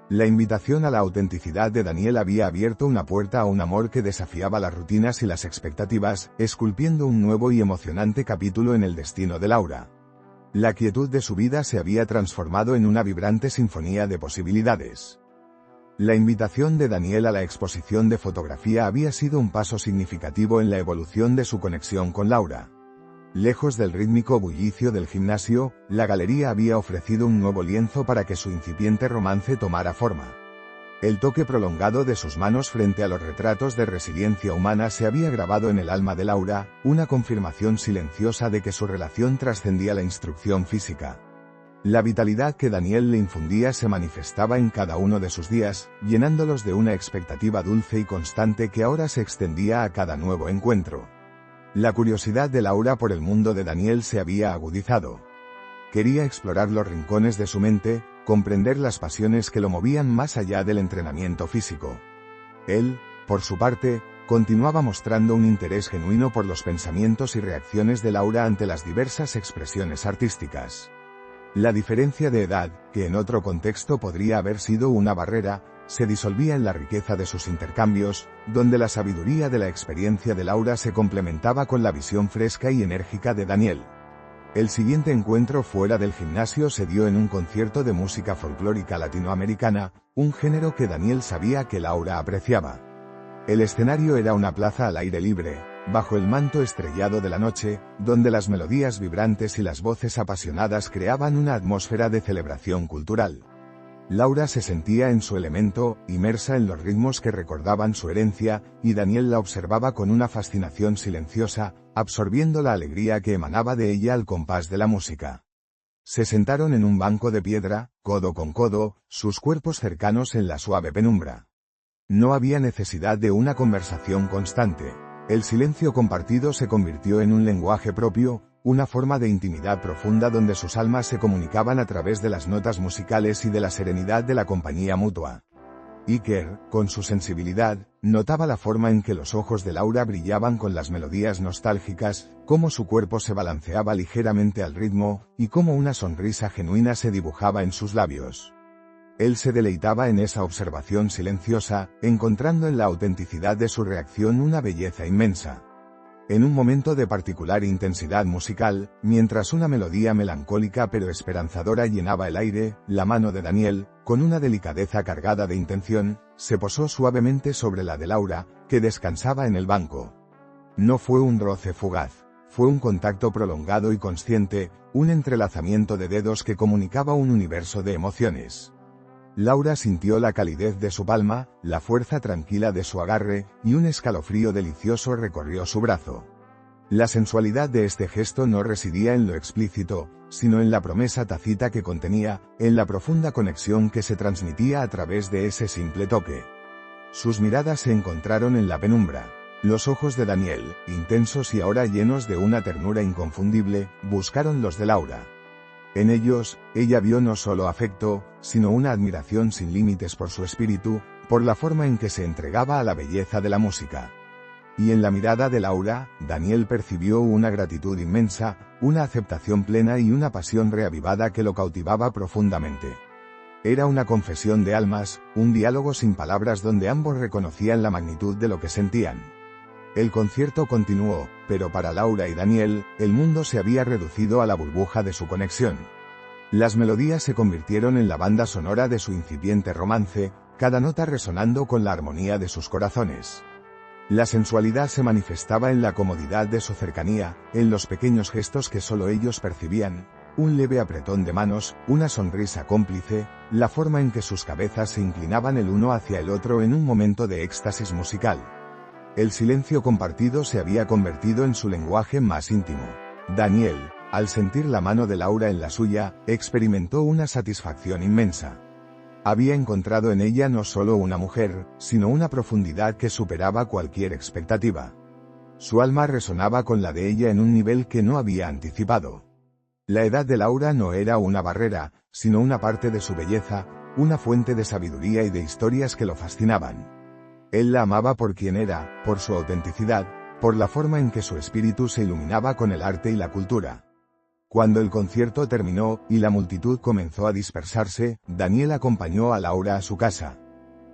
La invitación a la autenticidad de Daniel había abierto una puerta a un amor que desafiaba las rutinas y las expectativas, esculpiendo un nuevo y emocionante capítulo en el destino de Laura. La quietud de su vida se había transformado en una vibrante sinfonía de posibilidades. La invitación de Daniel a la exposición de fotografía había sido un paso significativo en la evolución de su conexión con Laura. Lejos del rítmico bullicio del gimnasio, la galería había ofrecido un nuevo lienzo para que su incipiente romance tomara forma. El toque prolongado de sus manos frente a los retratos de resiliencia humana se había grabado en el alma de Laura, una confirmación silenciosa de que su relación trascendía la instrucción física. La vitalidad que Daniel le infundía se manifestaba en cada uno de sus días, llenándolos de una expectativa dulce y constante que ahora se extendía a cada nuevo encuentro. La curiosidad de Laura por el mundo de Daniel se había agudizado. Quería explorar los rincones de su mente, comprender las pasiones que lo movían más allá del entrenamiento físico. Él, por su parte, continuaba mostrando un interés genuino por los pensamientos y reacciones de Laura ante las diversas expresiones artísticas. La diferencia de edad, que en otro contexto podría haber sido una barrera, se disolvía en la riqueza de sus intercambios, donde la sabiduría de la experiencia de Laura se complementaba con la visión fresca y enérgica de Daniel. El siguiente encuentro fuera del gimnasio se dio en un concierto de música folclórica latinoamericana, un género que Daniel sabía que Laura apreciaba. El escenario era una plaza al aire libre, bajo el manto estrellado de la noche, donde las melodías vibrantes y las voces apasionadas creaban una atmósfera de celebración cultural. Laura se sentía en su elemento, inmersa en los ritmos que recordaban su herencia, y Daniel la observaba con una fascinación silenciosa, absorbiendo la alegría que emanaba de ella al compás de la música. Se sentaron en un banco de piedra, codo con codo, sus cuerpos cercanos en la suave penumbra. No había necesidad de una conversación constante. El silencio compartido se convirtió en un lenguaje propio, una forma de intimidad profunda donde sus almas se comunicaban a través de las notas musicales y de la serenidad de la compañía mutua. Iker, con su sensibilidad, notaba la forma en que los ojos de Laura brillaban con las melodías nostálgicas, cómo su cuerpo se balanceaba ligeramente al ritmo, y cómo una sonrisa genuina se dibujaba en sus labios. Él se deleitaba en esa observación silenciosa, encontrando en la autenticidad de su reacción una belleza inmensa. En un momento de particular intensidad musical, mientras una melodía melancólica pero esperanzadora llenaba el aire, la mano de Daniel, con una delicadeza cargada de intención, se posó suavemente sobre la de Laura, que descansaba en el banco. No fue un roce fugaz, fue un contacto prolongado y consciente, un entrelazamiento de dedos que comunicaba un universo de emociones. Laura sintió la calidez de su palma, la fuerza tranquila de su agarre, y un escalofrío delicioso recorrió su brazo. La sensualidad de este gesto no residía en lo explícito, sino en la promesa tácita que contenía, en la profunda conexión que se transmitía a través de ese simple toque. Sus miradas se encontraron en la penumbra. Los ojos de Daniel, intensos y ahora llenos de una ternura inconfundible, buscaron los de Laura. En ellos, ella vio no solo afecto, sino una admiración sin límites por su espíritu, por la forma en que se entregaba a la belleza de la música. Y en la mirada de Laura, Daniel percibió una gratitud inmensa, una aceptación plena y una pasión reavivada que lo cautivaba profundamente. Era una confesión de almas, un diálogo sin palabras donde ambos reconocían la magnitud de lo que sentían. El concierto continuó, pero para Laura y Daniel, el mundo se había reducido a la burbuja de su conexión. Las melodías se convirtieron en la banda sonora de su incipiente romance, cada nota resonando con la armonía de sus corazones. La sensualidad se manifestaba en la comodidad de su cercanía, en los pequeños gestos que solo ellos percibían, un leve apretón de manos, una sonrisa cómplice, la forma en que sus cabezas se inclinaban el uno hacia el otro en un momento de éxtasis musical. El silencio compartido se había convertido en su lenguaje más íntimo. Daniel, al sentir la mano de Laura en la suya, experimentó una satisfacción inmensa. Había encontrado en ella no solo una mujer, sino una profundidad que superaba cualquier expectativa. Su alma resonaba con la de ella en un nivel que no había anticipado. La edad de Laura no era una barrera, sino una parte de su belleza, una fuente de sabiduría y de historias que lo fascinaban. Él la amaba por quien era, por su autenticidad, por la forma en que su espíritu se iluminaba con el arte y la cultura. Cuando el concierto terminó, y la multitud comenzó a dispersarse, Daniel acompañó a Laura a su casa.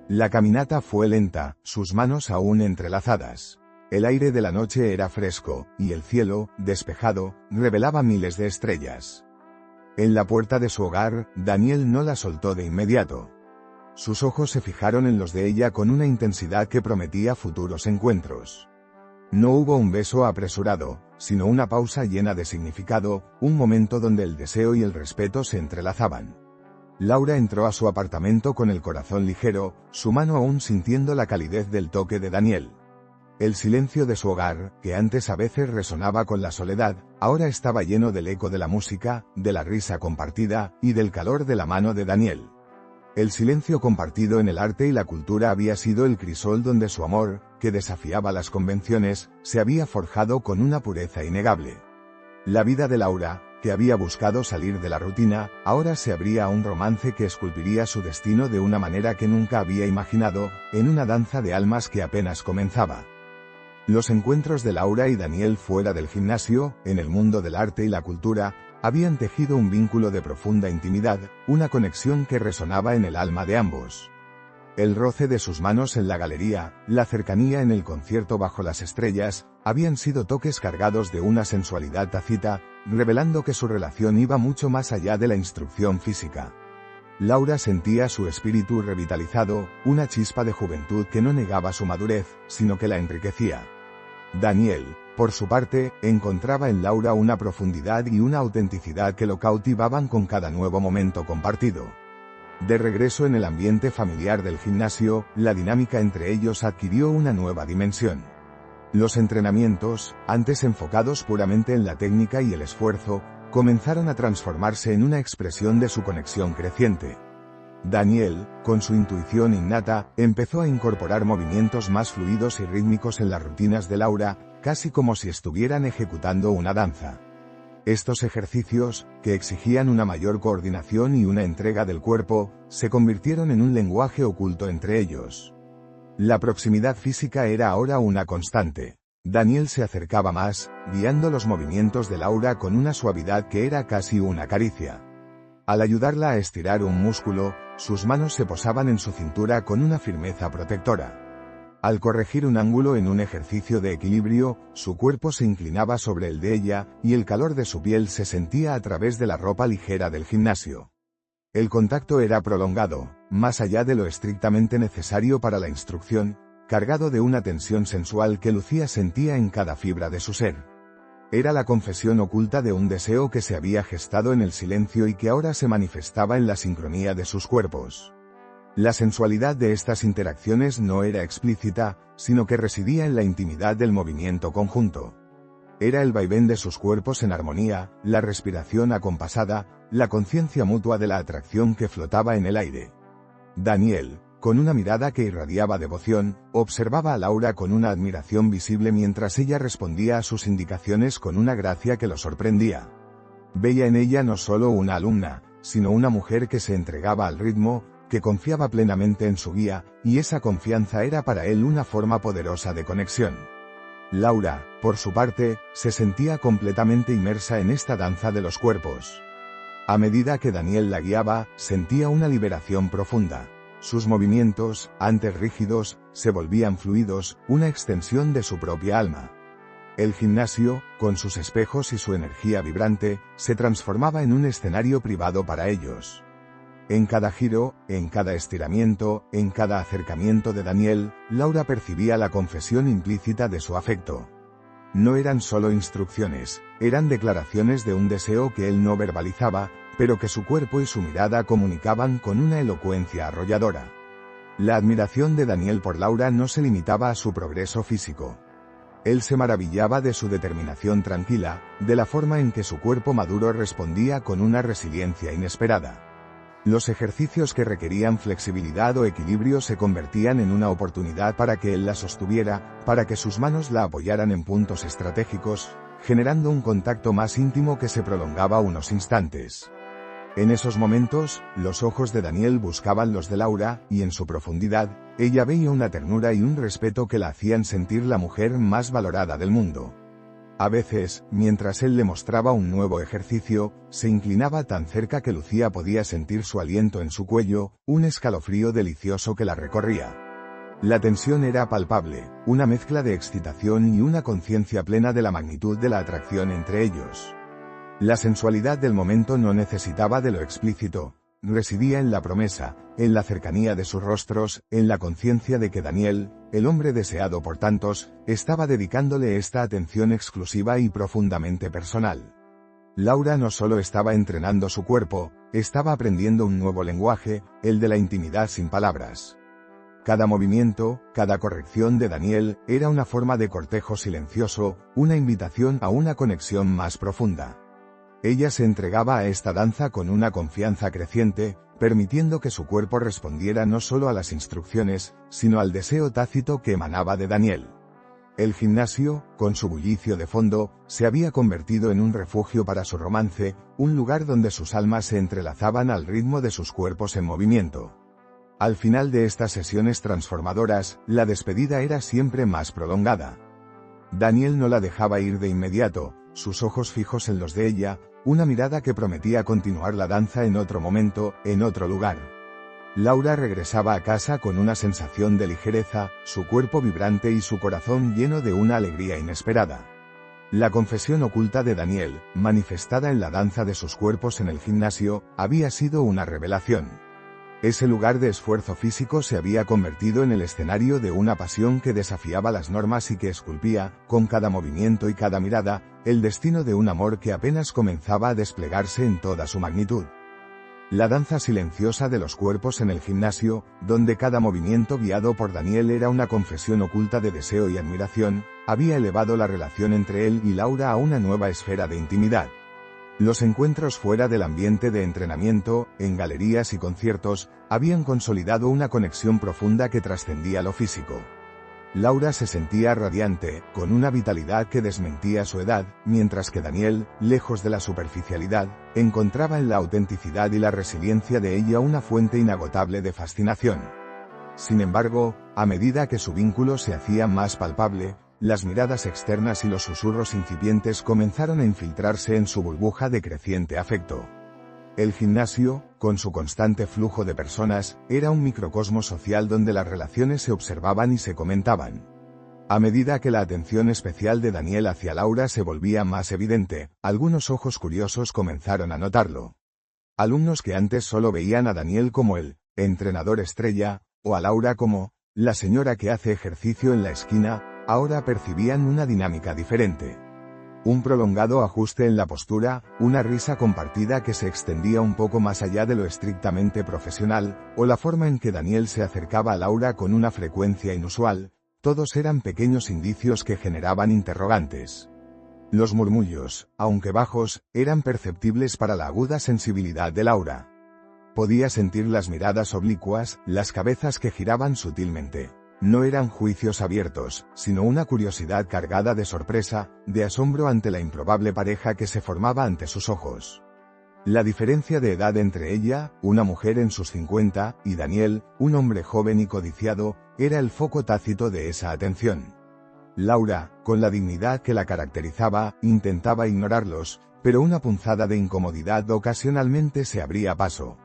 La caminata fue lenta, sus manos aún entrelazadas. El aire de la noche era fresco, y el cielo, despejado, revelaba miles de estrellas. En la puerta de su hogar, Daniel no la soltó de inmediato. Sus ojos se fijaron en los de ella con una intensidad que prometía futuros encuentros. No hubo un beso apresurado, sino una pausa llena de significado, un momento donde el deseo y el respeto se entrelazaban. Laura entró a su apartamento con el corazón ligero, su mano aún sintiendo la calidez del toque de Daniel. El silencio de su hogar, que antes a veces resonaba con la soledad, ahora estaba lleno del eco de la música, de la risa compartida, y del calor de la mano de Daniel. El silencio compartido en el arte y la cultura había sido el crisol donde su amor, que desafiaba las convenciones, se había forjado con una pureza innegable. La vida de Laura, que había buscado salir de la rutina, ahora se abría a un romance que esculpiría su destino de una manera que nunca había imaginado, en una danza de almas que apenas comenzaba. Los encuentros de Laura y Daniel fuera del gimnasio, en el mundo del arte y la cultura, habían tejido un vínculo de profunda intimidad, una conexión que resonaba en el alma de ambos. El roce de sus manos en la galería, la cercanía en el concierto bajo las estrellas, habían sido toques cargados de una sensualidad tácita, revelando que su relación iba mucho más allá de la instrucción física. Laura sentía su espíritu revitalizado, una chispa de juventud que no negaba su madurez, sino que la enriquecía. Daniel, por su parte, encontraba en Laura una profundidad y una autenticidad que lo cautivaban con cada nuevo momento compartido. De regreso en el ambiente familiar del gimnasio, la dinámica entre ellos adquirió una nueva dimensión. Los entrenamientos, antes enfocados puramente en la técnica y el esfuerzo, comenzaron a transformarse en una expresión de su conexión creciente. Daniel, con su intuición innata, empezó a incorporar movimientos más fluidos y rítmicos en las rutinas de Laura, casi como si estuvieran ejecutando una danza. Estos ejercicios, que exigían una mayor coordinación y una entrega del cuerpo, se convirtieron en un lenguaje oculto entre ellos. La proximidad física era ahora una constante. Daniel se acercaba más, guiando los movimientos de Laura con una suavidad que era casi una caricia. Al ayudarla a estirar un músculo, sus manos se posaban en su cintura con una firmeza protectora. Al corregir un ángulo en un ejercicio de equilibrio, su cuerpo se inclinaba sobre el de ella, y el calor de su piel se sentía a través de la ropa ligera del gimnasio. El contacto era prolongado, más allá de lo estrictamente necesario para la instrucción, cargado de una tensión sensual que Lucía sentía en cada fibra de su ser. Era la confesión oculta de un deseo que se había gestado en el silencio y que ahora se manifestaba en la sincronía de sus cuerpos. La sensualidad de estas interacciones no era explícita, sino que residía en la intimidad del movimiento conjunto. Era el vaivén de sus cuerpos en armonía, la respiración acompasada, la conciencia mutua de la atracción que flotaba en el aire. Daniel, con una mirada que irradiaba devoción, observaba a Laura con una admiración visible mientras ella respondía a sus indicaciones con una gracia que lo sorprendía. Veía en ella no solo una alumna, sino una mujer que se entregaba al ritmo, que confiaba plenamente en su guía, y esa confianza era para él una forma poderosa de conexión. Laura, por su parte, se sentía completamente inmersa en esta danza de los cuerpos. A medida que Daniel la guiaba, sentía una liberación profunda. Sus movimientos, antes rígidos, se volvían fluidos, una extensión de su propia alma. El gimnasio, con sus espejos y su energía vibrante, se transformaba en un escenario privado para ellos. En cada giro, en cada estiramiento, en cada acercamiento de Daniel, Laura percibía la confesión implícita de su afecto. No eran solo instrucciones, eran declaraciones de un deseo que él no verbalizaba, pero que su cuerpo y su mirada comunicaban con una elocuencia arrolladora. La admiración de Daniel por Laura no se limitaba a su progreso físico. Él se maravillaba de su determinación tranquila, de la forma en que su cuerpo maduro respondía con una resiliencia inesperada. Los ejercicios que requerían flexibilidad o equilibrio se convertían en una oportunidad para que él la sostuviera, para que sus manos la apoyaran en puntos estratégicos, generando un contacto más íntimo que se prolongaba unos instantes. En esos momentos, los ojos de Daniel buscaban los de Laura, y en su profundidad, ella veía una ternura y un respeto que la hacían sentir la mujer más valorada del mundo. A veces, mientras él le mostraba un nuevo ejercicio, se inclinaba tan cerca que Lucía podía sentir su aliento en su cuello, un escalofrío delicioso que la recorría. La tensión era palpable, una mezcla de excitación y una conciencia plena de la magnitud de la atracción entre ellos. La sensualidad del momento no necesitaba de lo explícito, residía en la promesa, en la cercanía de sus rostros, en la conciencia de que Daniel, el hombre deseado por tantos, estaba dedicándole esta atención exclusiva y profundamente personal. Laura no solo estaba entrenando su cuerpo, estaba aprendiendo un nuevo lenguaje, el de la intimidad sin palabras. Cada movimiento, cada corrección de Daniel, era una forma de cortejo silencioso, una invitación a una conexión más profunda. Ella se entregaba a esta danza con una confianza creciente, permitiendo que su cuerpo respondiera no solo a las instrucciones, sino al deseo tácito que emanaba de Daniel. El gimnasio, con su bullicio de fondo, se había convertido en un refugio para su romance, un lugar donde sus almas se entrelazaban al ritmo de sus cuerpos en movimiento. Al final de estas sesiones transformadoras, la despedida era siempre más prolongada. Daniel no la dejaba ir de inmediato, sus ojos fijos en los de ella, una mirada que prometía continuar la danza en otro momento, en otro lugar. Laura regresaba a casa con una sensación de ligereza, su cuerpo vibrante y su corazón lleno de una alegría inesperada. La confesión oculta de Daniel, manifestada en la danza de sus cuerpos en el gimnasio, había sido una revelación. Ese lugar de esfuerzo físico se había convertido en el escenario de una pasión que desafiaba las normas y que esculpía, con cada movimiento y cada mirada, el destino de un amor que apenas comenzaba a desplegarse en toda su magnitud. La danza silenciosa de los cuerpos en el gimnasio, donde cada movimiento guiado por Daniel era una confesión oculta de deseo y admiración, había elevado la relación entre él y Laura a una nueva esfera de intimidad. Los encuentros fuera del ambiente de entrenamiento, en galerías y conciertos, habían consolidado una conexión profunda que trascendía lo físico. Laura se sentía radiante, con una vitalidad que desmentía su edad, mientras que Daniel, lejos de la superficialidad, encontraba en la autenticidad y la resiliencia de ella una fuente inagotable de fascinación. Sin embargo, a medida que su vínculo se hacía más palpable, las miradas externas y los susurros incipientes comenzaron a infiltrarse en su burbuja de creciente afecto. El gimnasio, con su constante flujo de personas, era un microcosmos social donde las relaciones se observaban y se comentaban. A medida que la atención especial de Daniel hacia Laura se volvía más evidente, algunos ojos curiosos comenzaron a notarlo. Alumnos que antes solo veían a Daniel como el entrenador estrella, o a Laura como la señora que hace ejercicio en la esquina, ahora percibían una dinámica diferente. Un prolongado ajuste en la postura, una risa compartida que se extendía un poco más allá de lo estrictamente profesional, o la forma en que Daniel se acercaba a Laura con una frecuencia inusual, todos eran pequeños indicios que generaban interrogantes. Los murmullos, aunque bajos, eran perceptibles para la aguda sensibilidad de Laura. Podía sentir las miradas oblicuas, las cabezas que giraban sutilmente. No eran juicios abiertos, sino una curiosidad cargada de sorpresa, de asombro ante la improbable pareja que se formaba ante sus ojos. La diferencia de edad entre ella, una mujer en sus 50, y Daniel, un hombre joven y codiciado, era el foco tácito de esa atención. Laura, con la dignidad que la caracterizaba, intentaba ignorarlos, pero una punzada de incomodidad ocasionalmente se abría paso.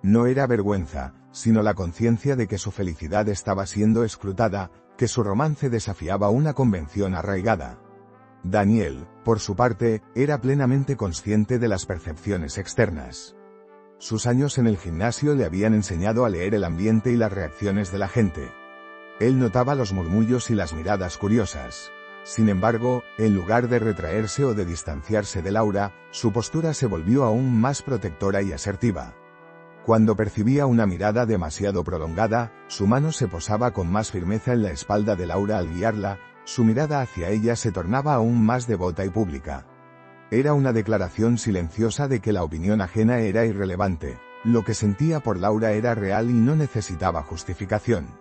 No era vergüenza, sino la conciencia de que su felicidad estaba siendo escrutada, que su romance desafiaba una convención arraigada. Daniel, por su parte, era plenamente consciente de las percepciones externas. Sus años en el gimnasio le habían enseñado a leer el ambiente y las reacciones de la gente. Él notaba los murmullos y las miradas curiosas. Sin embargo, en lugar de retraerse o de distanciarse de Laura, su postura se volvió aún más protectora y asertiva. Cuando percibía una mirada demasiado prolongada, su mano se posaba con más firmeza en la espalda de Laura al guiarla, su mirada hacia ella se tornaba aún más devota y pública. Era una declaración silenciosa de que la opinión ajena era irrelevante, lo que sentía por Laura era real y no necesitaba justificación.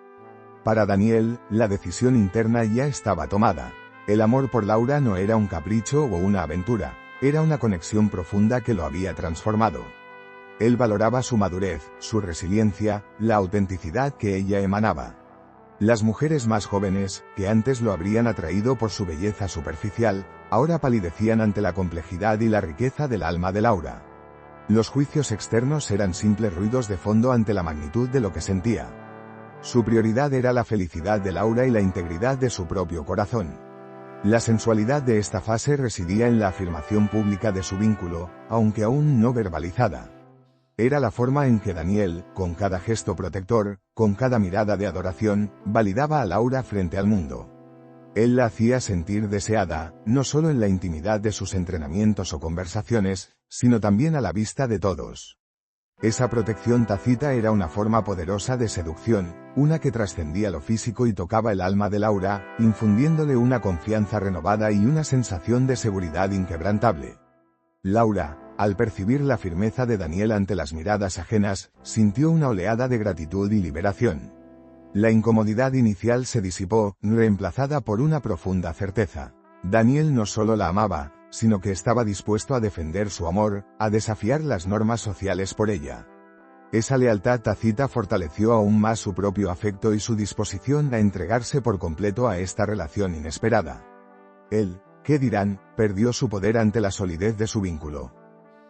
Para Daniel, la decisión interna ya estaba tomada. El amor por Laura no era un capricho o una aventura, era una conexión profunda que lo había transformado. Él valoraba su madurez, su resiliencia, la autenticidad que ella emanaba. Las mujeres más jóvenes, que antes lo habrían atraído por su belleza superficial, ahora palidecían ante la complejidad y la riqueza del alma de Laura. Los juicios externos eran simples ruidos de fondo ante la magnitud de lo que sentía. Su prioridad era la felicidad de Laura y la integridad de su propio corazón. La sensualidad de esta fase residía en la afirmación pública de su vínculo, aunque aún no verbalizada. Era la forma en que Daniel, con cada gesto protector, con cada mirada de adoración, validaba a Laura frente al mundo. Él la hacía sentir deseada, no solo en la intimidad de sus entrenamientos o conversaciones, sino también a la vista de todos. Esa protección tácita era una forma poderosa de seducción, una que trascendía lo físico y tocaba el alma de Laura, infundiéndole una confianza renovada y una sensación de seguridad inquebrantable. Laura, al percibir la firmeza de Daniel ante las miradas ajenas, sintió una oleada de gratitud y liberación. La incomodidad inicial se disipó, reemplazada por una profunda certeza. Daniel no solo la amaba, sino que estaba dispuesto a defender su amor, a desafiar las normas sociales por ella. Esa lealtad tácita fortaleció aún más su propio afecto y su disposición a entregarse por completo a esta relación inesperada. Él, ¿qué dirán?, perdió su poder ante la solidez de su vínculo.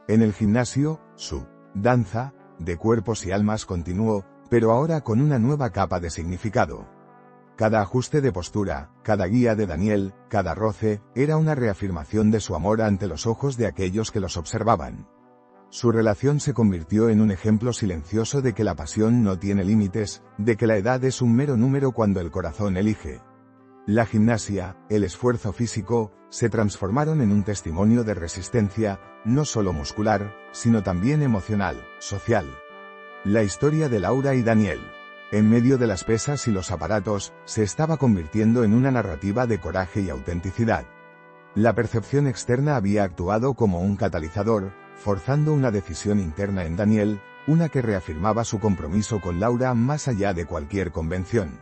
En el gimnasio, su danza de cuerpos y almas continuó, pero ahora con una nueva capa de significado. Cada ajuste de postura, cada guía de Daniel, cada roce, era una reafirmación de su amor ante los ojos de aquellos que los observaban. Su relación se convirtió en un ejemplo silencioso de que la pasión no tiene límites, de que la edad es un mero número cuando el corazón elige. La gimnasia, el esfuerzo físico, se transformaron en un testimonio de resistencia, no solo muscular, sino también emocional, social. La historia de Laura y Daniel, en medio de las pesas y los aparatos, se estaba convirtiendo en una narrativa de coraje y autenticidad. La percepción externa había actuado como un catalizador, forzando una decisión interna en Daniel, una que reafirmaba su compromiso con Laura más allá de cualquier convención.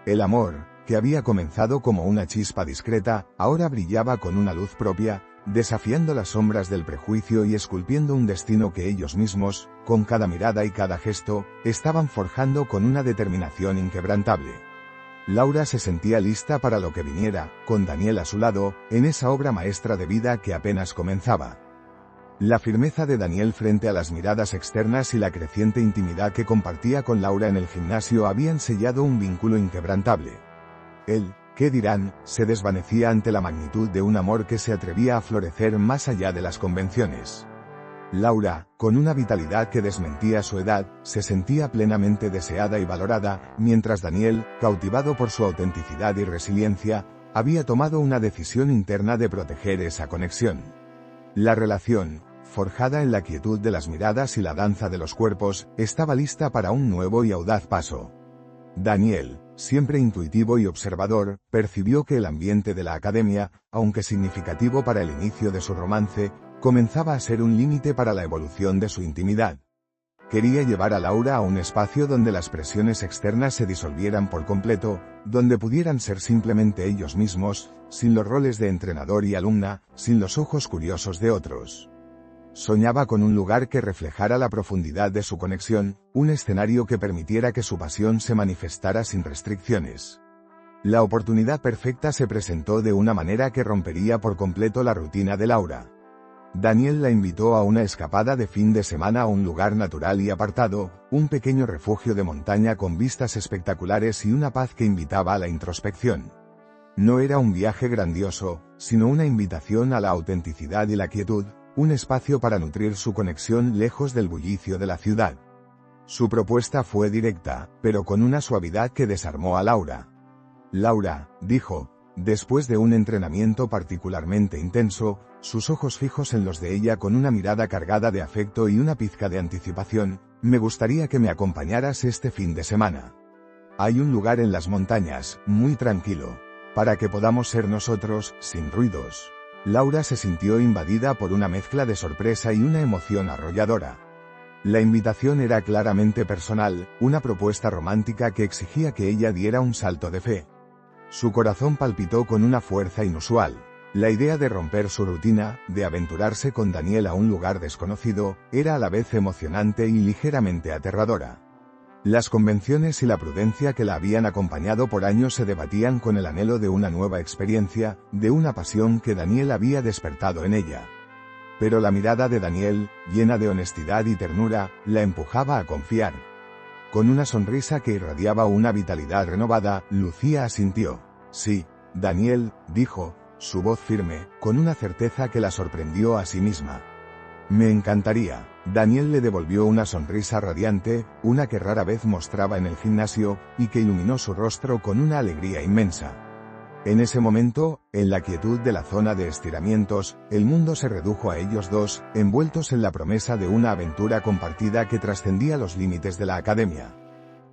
El amor, que había comenzado como una chispa discreta, ahora brillaba con una luz propia, desafiando las sombras del prejuicio y esculpiendo un destino que ellos mismos, con cada mirada y cada gesto, estaban forjando con una determinación inquebrantable. Laura se sentía lista para lo que viniera, con Daniel a su lado, en esa obra maestra de vida que apenas comenzaba. La firmeza de Daniel frente a las miradas externas y la creciente intimidad que compartía con Laura en el gimnasio habían sellado un vínculo inquebrantable. Él, ¿qué dirán?, se desvanecía ante la magnitud de un amor que se atrevía a florecer más allá de las convenciones. Laura, con una vitalidad que desmentía su edad, se sentía plenamente deseada y valorada, mientras Daniel, cautivado por su autenticidad y resiliencia, había tomado una decisión interna de proteger esa conexión. La relación, forjada en la quietud de las miradas y la danza de los cuerpos, estaba lista para un nuevo y audaz paso. Daniel, siempre intuitivo y observador, percibió que el ambiente de la academia, aunque significativo para el inicio de su romance, comenzaba a ser un límite para la evolución de su intimidad. Quería llevar a Laura a un espacio donde las presiones externas se disolvieran por completo, donde pudieran ser simplemente ellos mismos, sin los roles de entrenador y alumna, sin los ojos curiosos de otros. Soñaba con un lugar que reflejara la profundidad de su conexión, un escenario que permitiera que su pasión se manifestara sin restricciones. La oportunidad perfecta se presentó de una manera que rompería por completo la rutina de Laura. Daniel la invitó a una escapada de fin de semana a un lugar natural y apartado, un pequeño refugio de montaña con vistas espectaculares y una paz que invitaba a la introspección. No era un viaje grandioso, sino una invitación a la autenticidad y la quietud, un espacio para nutrir su conexión lejos del bullicio de la ciudad. Su propuesta fue directa, pero con una suavidad que desarmó a Laura. Laura, dijo, después de un entrenamiento particularmente intenso, sus ojos fijos en los de ella con una mirada cargada de afecto y una pizca de anticipación, me gustaría que me acompañaras este fin de semana. Hay un lugar en las montañas, muy tranquilo, para que podamos ser nosotros, sin ruidos. Laura se sintió invadida por una mezcla de sorpresa y una emoción arrolladora. La invitación era claramente personal, una propuesta romántica que exigía que ella diera un salto de fe. Su corazón palpitó con una fuerza inusual. La idea de romper su rutina, de aventurarse con Daniel a un lugar desconocido, era a la vez emocionante y ligeramente aterradora. Las convenciones y la prudencia que la habían acompañado por años se debatían con el anhelo de una nueva experiencia, de una pasión que Daniel había despertado en ella. Pero la mirada de Daniel, llena de honestidad y ternura, la empujaba a confiar. Con una sonrisa que irradiaba una vitalidad renovada, Lucía asintió. Sí, Daniel, dijo, su voz firme, con una certeza que la sorprendió a sí misma. Me encantaría. Daniel le devolvió una sonrisa radiante, una que rara vez mostraba en el gimnasio, y que iluminó su rostro con una alegría inmensa. En ese momento, en la quietud de la zona de estiramientos, el mundo se redujo a ellos dos, envueltos en la promesa de una aventura compartida que trascendía los límites de la academia.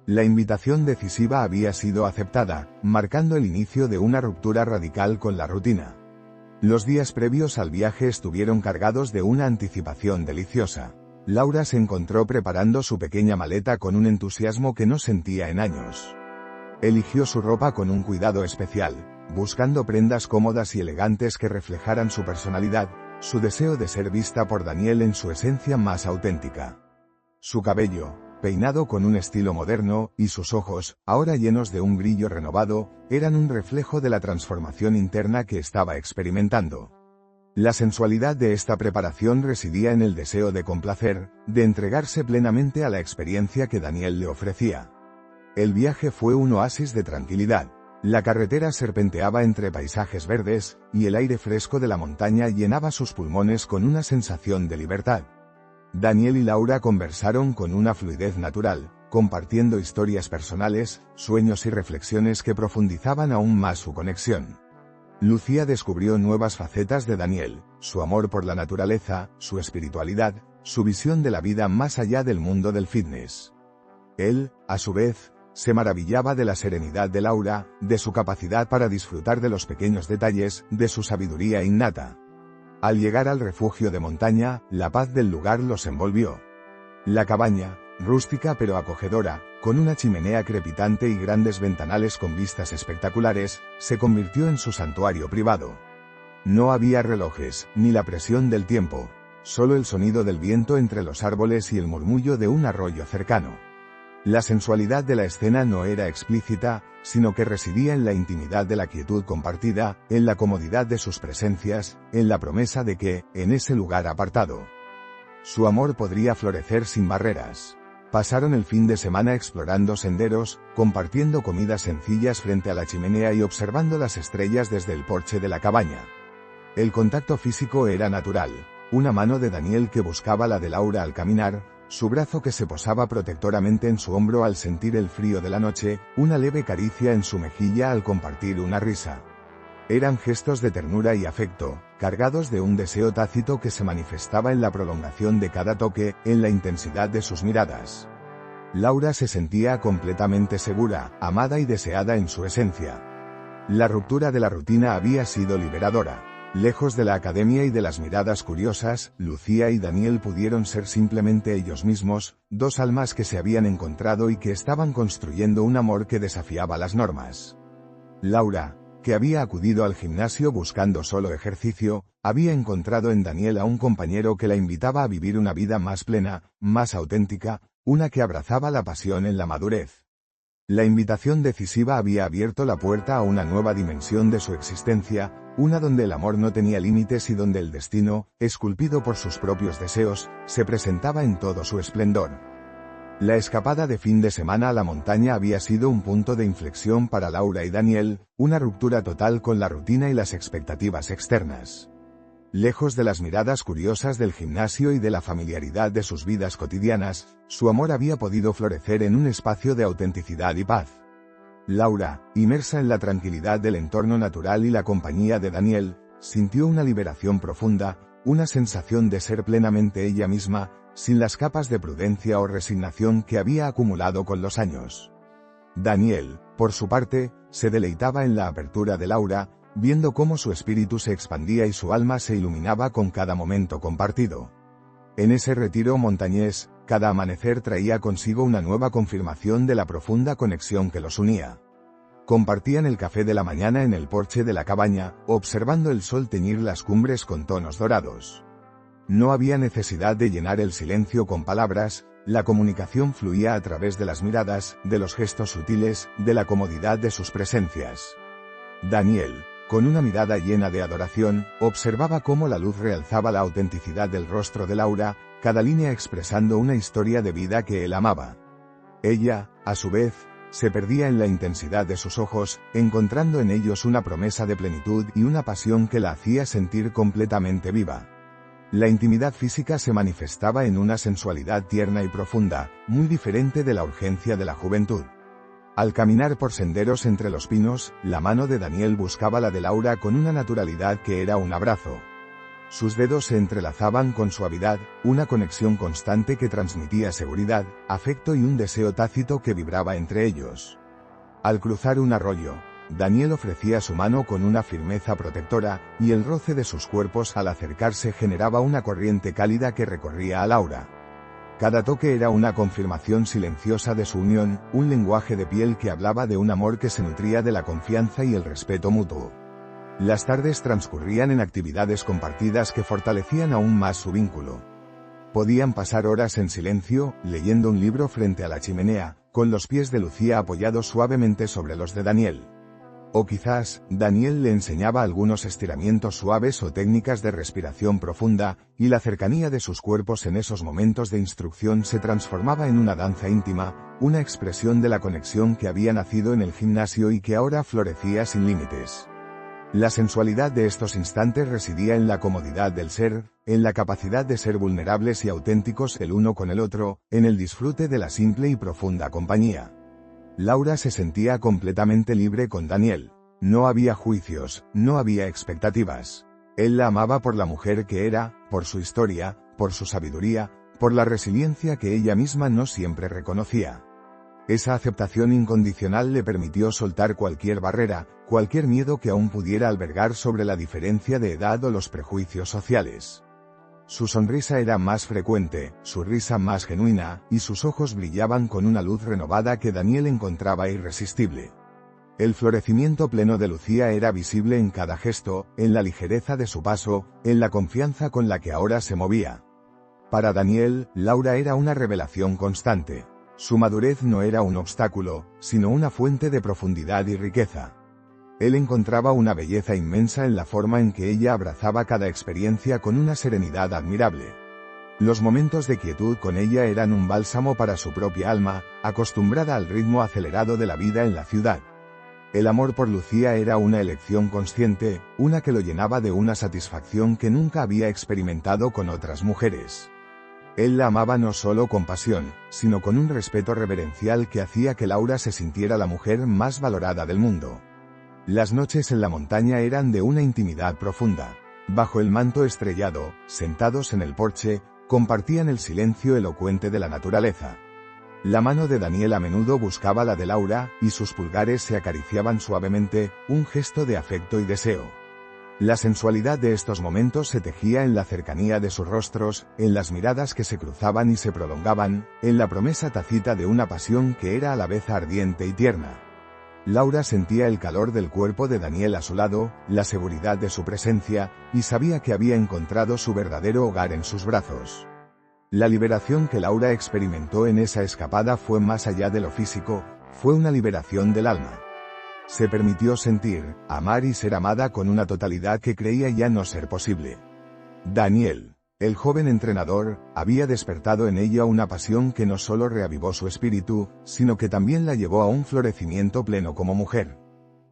La invitación decisiva había sido aceptada, marcando el inicio de una ruptura radical con la rutina. Los días previos al viaje estuvieron cargados de una anticipación deliciosa. Laura se encontró preparando su pequeña maleta con un entusiasmo que no sentía en años. Eligió su ropa con un cuidado especial, buscando prendas cómodas y elegantes que reflejaran su personalidad, su deseo de ser vista por Daniel en su esencia más auténtica. Su cabello, peinado con un estilo moderno, y sus ojos, ahora llenos de un brillo renovado, eran un reflejo de la transformación interna que estaba experimentando. La sensualidad de esta preparación residía en el deseo de complacer, de entregarse plenamente a la experiencia que Daniel le ofrecía. El viaje fue un oasis de tranquilidad. La carretera serpenteaba entre paisajes verdes, y el aire fresco de la montaña llenaba sus pulmones con una sensación de libertad. Daniel y Laura conversaron con una fluidez natural, compartiendo historias personales, sueños y reflexiones que profundizaban aún más su conexión. Lucía descubrió nuevas facetas de Daniel, su amor por la naturaleza, su espiritualidad, su visión de la vida más allá del mundo del fitness. Él, a su vez, se maravillaba de la serenidad de Laura, de su capacidad para disfrutar de los pequeños detalles, de su sabiduría innata. Al llegar al refugio de montaña, la paz del lugar los envolvió. La cabaña, rústica pero acogedora, con una chimenea crepitante y grandes ventanales con vistas espectaculares, se convirtió en su santuario privado. No había relojes, ni la presión del tiempo, solo el sonido del viento entre los árboles y el murmullo de un arroyo cercano. La sensualidad de la escena no era explícita, sino que residía en la intimidad de la quietud compartida, en la comodidad de sus presencias, en la promesa de que, en ese lugar apartado, su amor podría florecer sin barreras. Pasaron el fin de semana explorando senderos, compartiendo comidas sencillas frente a la chimenea y observando las estrellas desde el porche de la cabaña. El contacto físico era natural, una mano de Daniel que buscaba la de Laura al caminar, su brazo que se posaba protectoramente en su hombro al sentir el frío de la noche, una leve caricia en su mejilla al compartir una risa. Eran gestos de ternura y afecto, cargados de un deseo tácito que se manifestaba en la prolongación de cada toque, en la intensidad de sus miradas. Laura se sentía completamente segura, amada y deseada en su esencia. La ruptura de la rutina había sido liberadora. Lejos de la academia y de las miradas curiosas, Lucía y Daniel pudieron ser simplemente ellos mismos, dos almas que se habían encontrado y que estaban construyendo un amor que desafiaba las normas. Laura, que había acudido al gimnasio buscando solo ejercicio, había encontrado en Daniel a un compañero que la invitaba a vivir una vida más plena, más auténtica, una que abrazaba la pasión en la madurez. La invitación decisiva había abierto la puerta a una nueva dimensión de su existencia, una donde el amor no tenía límites y donde el destino, esculpido por sus propios deseos, se presentaba en todo su esplendor. La escapada de fin de semana a la montaña había sido un punto de inflexión para Laura y Daniel, una ruptura total con la rutina y las expectativas externas. Lejos de las miradas curiosas del gimnasio y de la familiaridad de sus vidas cotidianas, su amor había podido florecer en un espacio de autenticidad y paz. Laura, inmersa en la tranquilidad del entorno natural y la compañía de Daniel, sintió una liberación profunda, una sensación de ser plenamente ella misma, sin las capas de prudencia o resignación que había acumulado con los años. Daniel, por su parte, se deleitaba en la apertura de Laura, viendo cómo su espíritu se expandía y su alma se iluminaba con cada momento compartido. En ese retiro montañés, cada amanecer traía consigo una nueva confirmación de la profunda conexión que los unía. Compartían el café de la mañana en el porche de la cabaña, observando el sol teñir las cumbres con tonos dorados. No había necesidad de llenar el silencio con palabras, la comunicación fluía a través de las miradas, de los gestos sutiles, de la comodidad de sus presencias. Daniel, con una mirada llena de adoración, observaba cómo la luz realzaba la autenticidad del rostro de Laura, cada línea expresando una historia de vida que él amaba. Ella, a su vez, se perdía en la intensidad de sus ojos, encontrando en ellos una promesa de plenitud y una pasión que la hacía sentir completamente viva. La intimidad física se manifestaba en una sensualidad tierna y profunda, muy diferente de la urgencia de la juventud. Al caminar por senderos entre los pinos, la mano de Daniel buscaba la de Laura con una naturalidad que era un abrazo. Sus dedos se entrelazaban con suavidad, una conexión constante que transmitía seguridad, afecto y un deseo tácito que vibraba entre ellos. Al cruzar un arroyo, Daniel ofrecía su mano con una firmeza protectora, y el roce de sus cuerpos al acercarse generaba una corriente cálida que recorría a Laura. Cada toque era una confirmación silenciosa de su unión, un lenguaje de piel que hablaba de un amor que se nutría de la confianza y el respeto mutuo. Las tardes transcurrían en actividades compartidas que fortalecían aún más su vínculo. Podían pasar horas en silencio, leyendo un libro frente a la chimenea, con los pies de Lucía apoyados suavemente sobre los de Daniel. O quizás, Daniel le enseñaba algunos estiramientos suaves o técnicas de respiración profunda, y la cercanía de sus cuerpos en esos momentos de instrucción se transformaba en una danza íntima, una expresión de la conexión que había nacido en el gimnasio y que ahora florecía sin límites. La sensualidad de estos instantes residía en la comodidad del ser, en la capacidad de ser vulnerables y auténticos el uno con el otro, en el disfrute de la simple y profunda compañía. Laura se sentía completamente libre con Daniel. No había juicios, no había expectativas. Él la amaba por la mujer que era, por su historia, por su sabiduría, por la resiliencia que ella misma no siempre reconocía. Esa aceptación incondicional le permitió soltar cualquier barrera, cualquier miedo que aún pudiera albergar sobre la diferencia de edad o los prejuicios sociales. Su sonrisa era más frecuente, su risa más genuina, y sus ojos brillaban con una luz renovada que Daniel encontraba irresistible. El florecimiento pleno de Lucía era visible en cada gesto, en la ligereza de su paso, en la confianza con la que ahora se movía. Para Daniel, Laura era una revelación constante. Su madurez no era un obstáculo, sino una fuente de profundidad y riqueza. Él encontraba una belleza inmensa en la forma en que ella abrazaba cada experiencia con una serenidad admirable. Los momentos de quietud con ella eran un bálsamo para su propia alma, acostumbrada al ritmo acelerado de la vida en la ciudad. El amor por Lucía era una elección consciente, una que lo llenaba de una satisfacción que nunca había experimentado con otras mujeres. Él la amaba no solo con pasión, sino con un respeto reverencial que hacía que Laura se sintiera la mujer más valorada del mundo. Las noches en la montaña eran de una intimidad profunda. Bajo el manto estrellado, sentados en el porche, compartían el silencio elocuente de la naturaleza. La mano de Daniel a menudo buscaba la de Laura, y sus pulgares se acariciaban suavemente, un gesto de afecto y deseo. La sensualidad de estos momentos se tejía en la cercanía de sus rostros, en las miradas que se cruzaban y se prolongaban, en la promesa tácita de una pasión que era a la vez ardiente y tierna. Laura sentía el calor del cuerpo de Daniel a su lado, la seguridad de su presencia, y sabía que había encontrado su verdadero hogar en sus brazos. La liberación que Laura experimentó en esa escapada fue más allá de lo físico, fue una liberación del alma. Se permitió sentir, amar y ser amada con una totalidad que creía ya no ser posible. Daniel, el joven entrenador, había despertado en ella una pasión que no solo reavivó su espíritu, sino que también la llevó a un florecimiento pleno como mujer.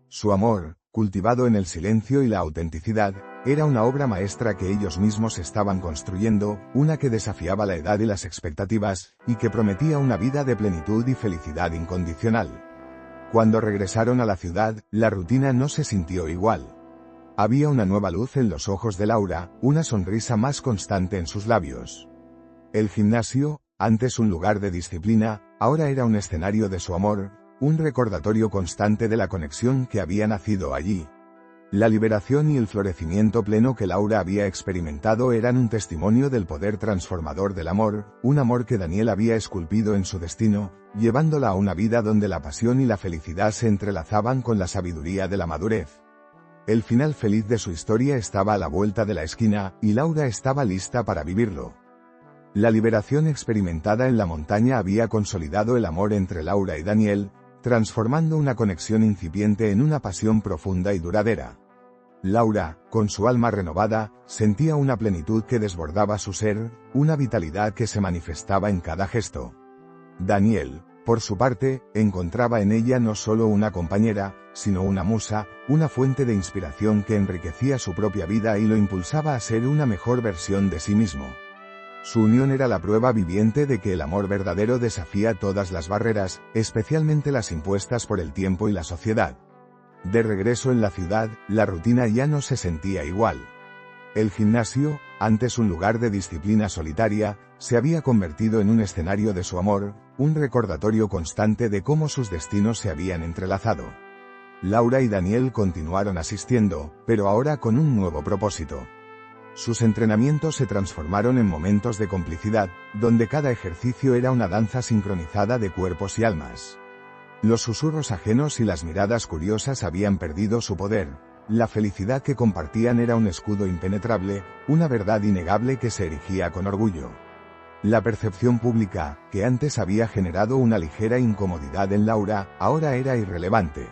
Su amor, cultivado en el silencio y la autenticidad, Era una obra maestra que ellos mismos estaban construyendo, una que desafiaba la edad y las expectativas, y que prometía una vida de plenitud y felicidad incondicional. Cuando regresaron a la ciudad, la rutina no se sintió igual. Había una nueva luz en los ojos de Laura, una sonrisa más constante en sus labios. El gimnasio, antes un lugar de disciplina, ahora era un escenario de su amor, un recordatorio constante de la conexión que había nacido allí. La liberación y el florecimiento pleno que Laura había experimentado eran un testimonio del poder transformador del amor, un amor que Daniel había esculpido en su destino, llevándola a una vida donde la pasión y la felicidad se entrelazaban con la sabiduría de la madurez. El final feliz de su historia estaba a la vuelta de la esquina, y Laura estaba lista para vivirlo. La liberación experimentada en la montaña había consolidado el amor entre Laura y Daniel, transformando una conexión incipiente en una pasión profunda y duradera. Laura, con su alma renovada, sentía una plenitud que desbordaba su ser, una vitalidad que se manifestaba en cada gesto. Daniel, por su parte, encontraba en ella no solo una compañera, sino una musa, una fuente de inspiración que enriquecía su propia vida y lo impulsaba a ser una mejor versión de sí mismo. Su unión era la prueba viviente de que el amor verdadero desafía todas las barreras, especialmente las impuestas por el tiempo y la sociedad. De regreso en la ciudad, la rutina ya no se sentía igual. El gimnasio, antes un lugar de disciplina solitaria, se había convertido en un escenario de su amor, un recordatorio constante de cómo sus destinos se habían entrelazado. Laura y Daniel continuaron asistiendo, pero ahora con un nuevo propósito. Sus entrenamientos se transformaron en momentos de complicidad, donde cada ejercicio era una danza sincronizada de cuerpos y almas. Los susurros ajenos y las miradas curiosas habían perdido su poder. La felicidad que compartían era un escudo impenetrable, una verdad innegable que se erigía con orgullo. La percepción pública, que antes había generado una ligera incomodidad en Laura, ahora era irrelevante.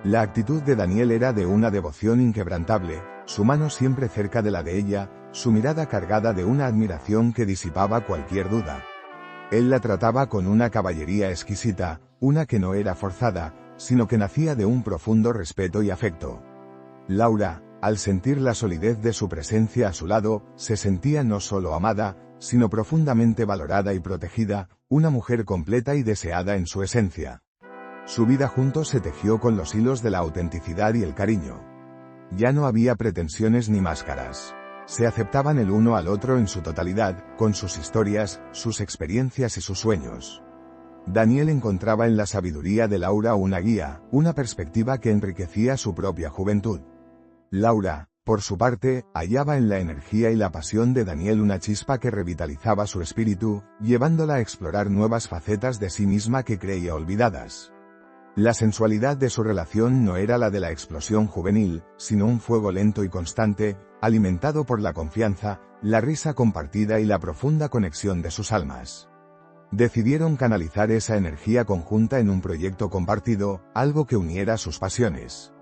La actitud de Daniel era de una devoción inquebrantable, su mano siempre cerca de la de ella, su mirada cargada de una admiración que disipaba cualquier duda. Él la trataba con una caballería exquisita, una que no era forzada, sino que nacía de un profundo respeto y afecto. Laura, al sentir la solidez de su presencia a su lado, se sentía no solo amada, sino profundamente valorada y protegida, una mujer completa y deseada en su esencia. Su vida juntos se tejió con los hilos de la autenticidad y el cariño. Ya no había pretensiones ni máscaras. Se aceptaban el uno al otro en su totalidad, con sus historias, sus experiencias y sus sueños. Daniel encontraba en la sabiduría de Laura una guía, una perspectiva que enriquecía su propia juventud. Laura, por su parte, hallaba en la energía y la pasión de Daniel una chispa que revitalizaba su espíritu, llevándola a explorar nuevas facetas de sí misma que creía olvidadas. La sensualidad de su relación no era la de la explosión juvenil, sino un fuego lento y constante, alimentado por la confianza, la risa compartida y la profunda conexión de sus almas. Decidieron canalizar esa energía conjunta en un proyecto compartido, algo que uniera sus pasiones.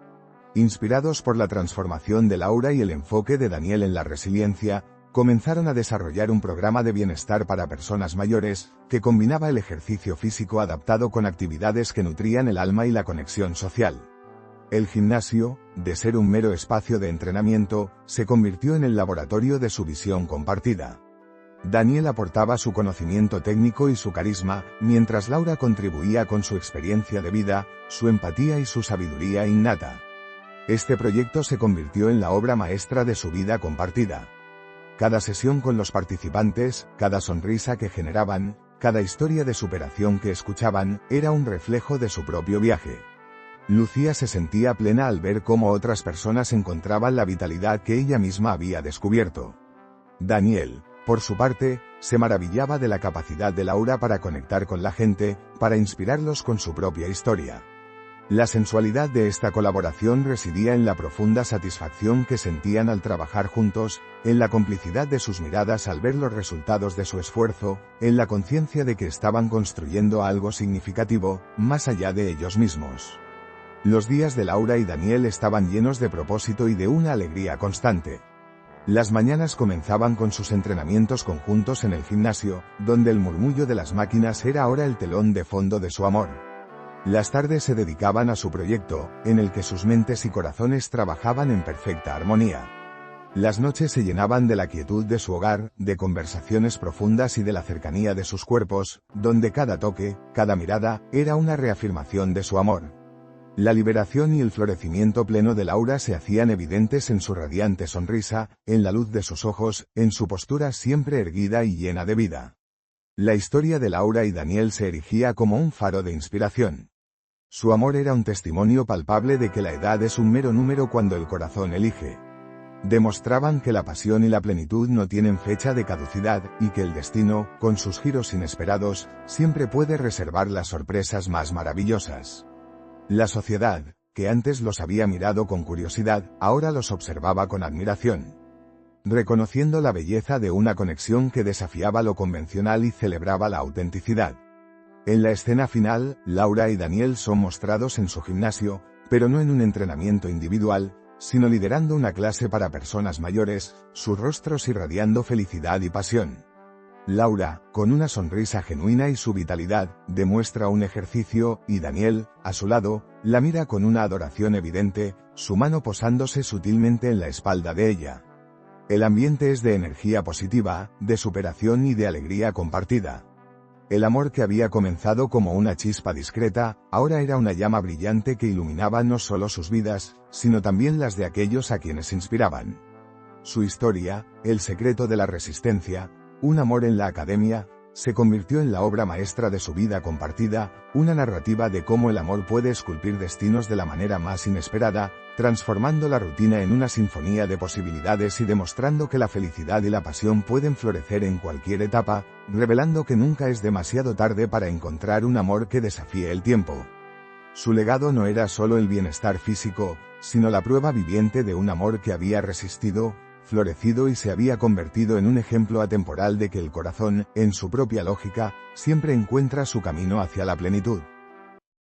Inspirados por la transformación de Laura y el enfoque de Daniel en la resiliencia, comenzaron a desarrollar un programa de bienestar para personas mayores, que combinaba el ejercicio físico adaptado con actividades que nutrían el alma y la conexión social. El gimnasio, de ser un mero espacio de entrenamiento, se convirtió en el laboratorio de su visión compartida. Daniel aportaba su conocimiento técnico y su carisma, mientras Laura contribuía con su experiencia de vida, su empatía y su sabiduría innata. Este proyecto se convirtió en la obra maestra de su vida compartida. Cada sesión con los participantes, cada sonrisa que generaban, cada historia de superación que escuchaban, era un reflejo de su propio viaje. Lucía se sentía plena al ver cómo otras personas encontraban la vitalidad que ella misma había descubierto. Daniel, por su parte, se maravillaba de la capacidad de Laura para conectar con la gente, para inspirarlos con su propia historia. La sensualidad de esta colaboración residía en la profunda satisfacción que sentían al trabajar juntos, en la complicidad de sus miradas al ver los resultados de su esfuerzo, en la conciencia de que estaban construyendo algo significativo, más allá de ellos mismos. Los días de Laura y Daniel estaban llenos de propósito y de una alegría constante. Las mañanas comenzaban con sus entrenamientos conjuntos en el gimnasio, donde el murmullo de las máquinas era ahora el telón de fondo de su amor. Las tardes se dedicaban a su proyecto, en el que sus mentes y corazones trabajaban en perfecta armonía. Las noches se llenaban de la quietud de su hogar, de conversaciones profundas y de la cercanía de sus cuerpos, donde cada toque, cada mirada, era una reafirmación de su amor. La liberación y el florecimiento pleno de Laura se hacían evidentes en su radiante sonrisa, en la luz de sus ojos, en su postura siempre erguida y llena de vida. La historia de Laura y Daniel se erigía como un faro de inspiración. Su amor era un testimonio palpable de que la edad es un mero número cuando el corazón elige. Demostraban que la pasión y la plenitud no tienen fecha de caducidad, y que el destino, con sus giros inesperados, siempre puede reservar las sorpresas más maravillosas. La sociedad, que antes los había mirado con curiosidad, ahora los observaba con admiración, reconociendo la belleza de una conexión que desafiaba lo convencional y celebraba la autenticidad. En la escena final, Laura y Daniel son mostrados en su gimnasio, pero no en un entrenamiento individual, sino liderando una clase para personas mayores, sus rostros irradiando felicidad y pasión. Laura, con una sonrisa genuina y su vitalidad, demuestra un ejercicio, y Daniel, a su lado, la mira con una adoración evidente, su mano posándose sutilmente en la espalda de ella. El ambiente es de energía positiva, de superación y de alegría compartida. El amor que había comenzado como una chispa discreta, ahora era una llama brillante que iluminaba no solo sus vidas, sino también las de aquellos a quienes inspiraban. Su historia, el secreto de la resistencia, un amor en la academia, se convirtió en la obra maestra de su vida compartida, una narrativa de cómo el amor puede esculpir destinos de la manera más inesperada, transformando la rutina en una sinfonía de posibilidades y demostrando que la felicidad y la pasión pueden florecer en cualquier etapa, revelando que nunca es demasiado tarde para encontrar un amor que desafíe el tiempo. Su legado no era solo el bienestar físico, sino la prueba viviente de un amor que había resistido, florecido y se había convertido en un ejemplo atemporal de que el corazón, en su propia lógica, siempre encuentra su camino hacia la plenitud.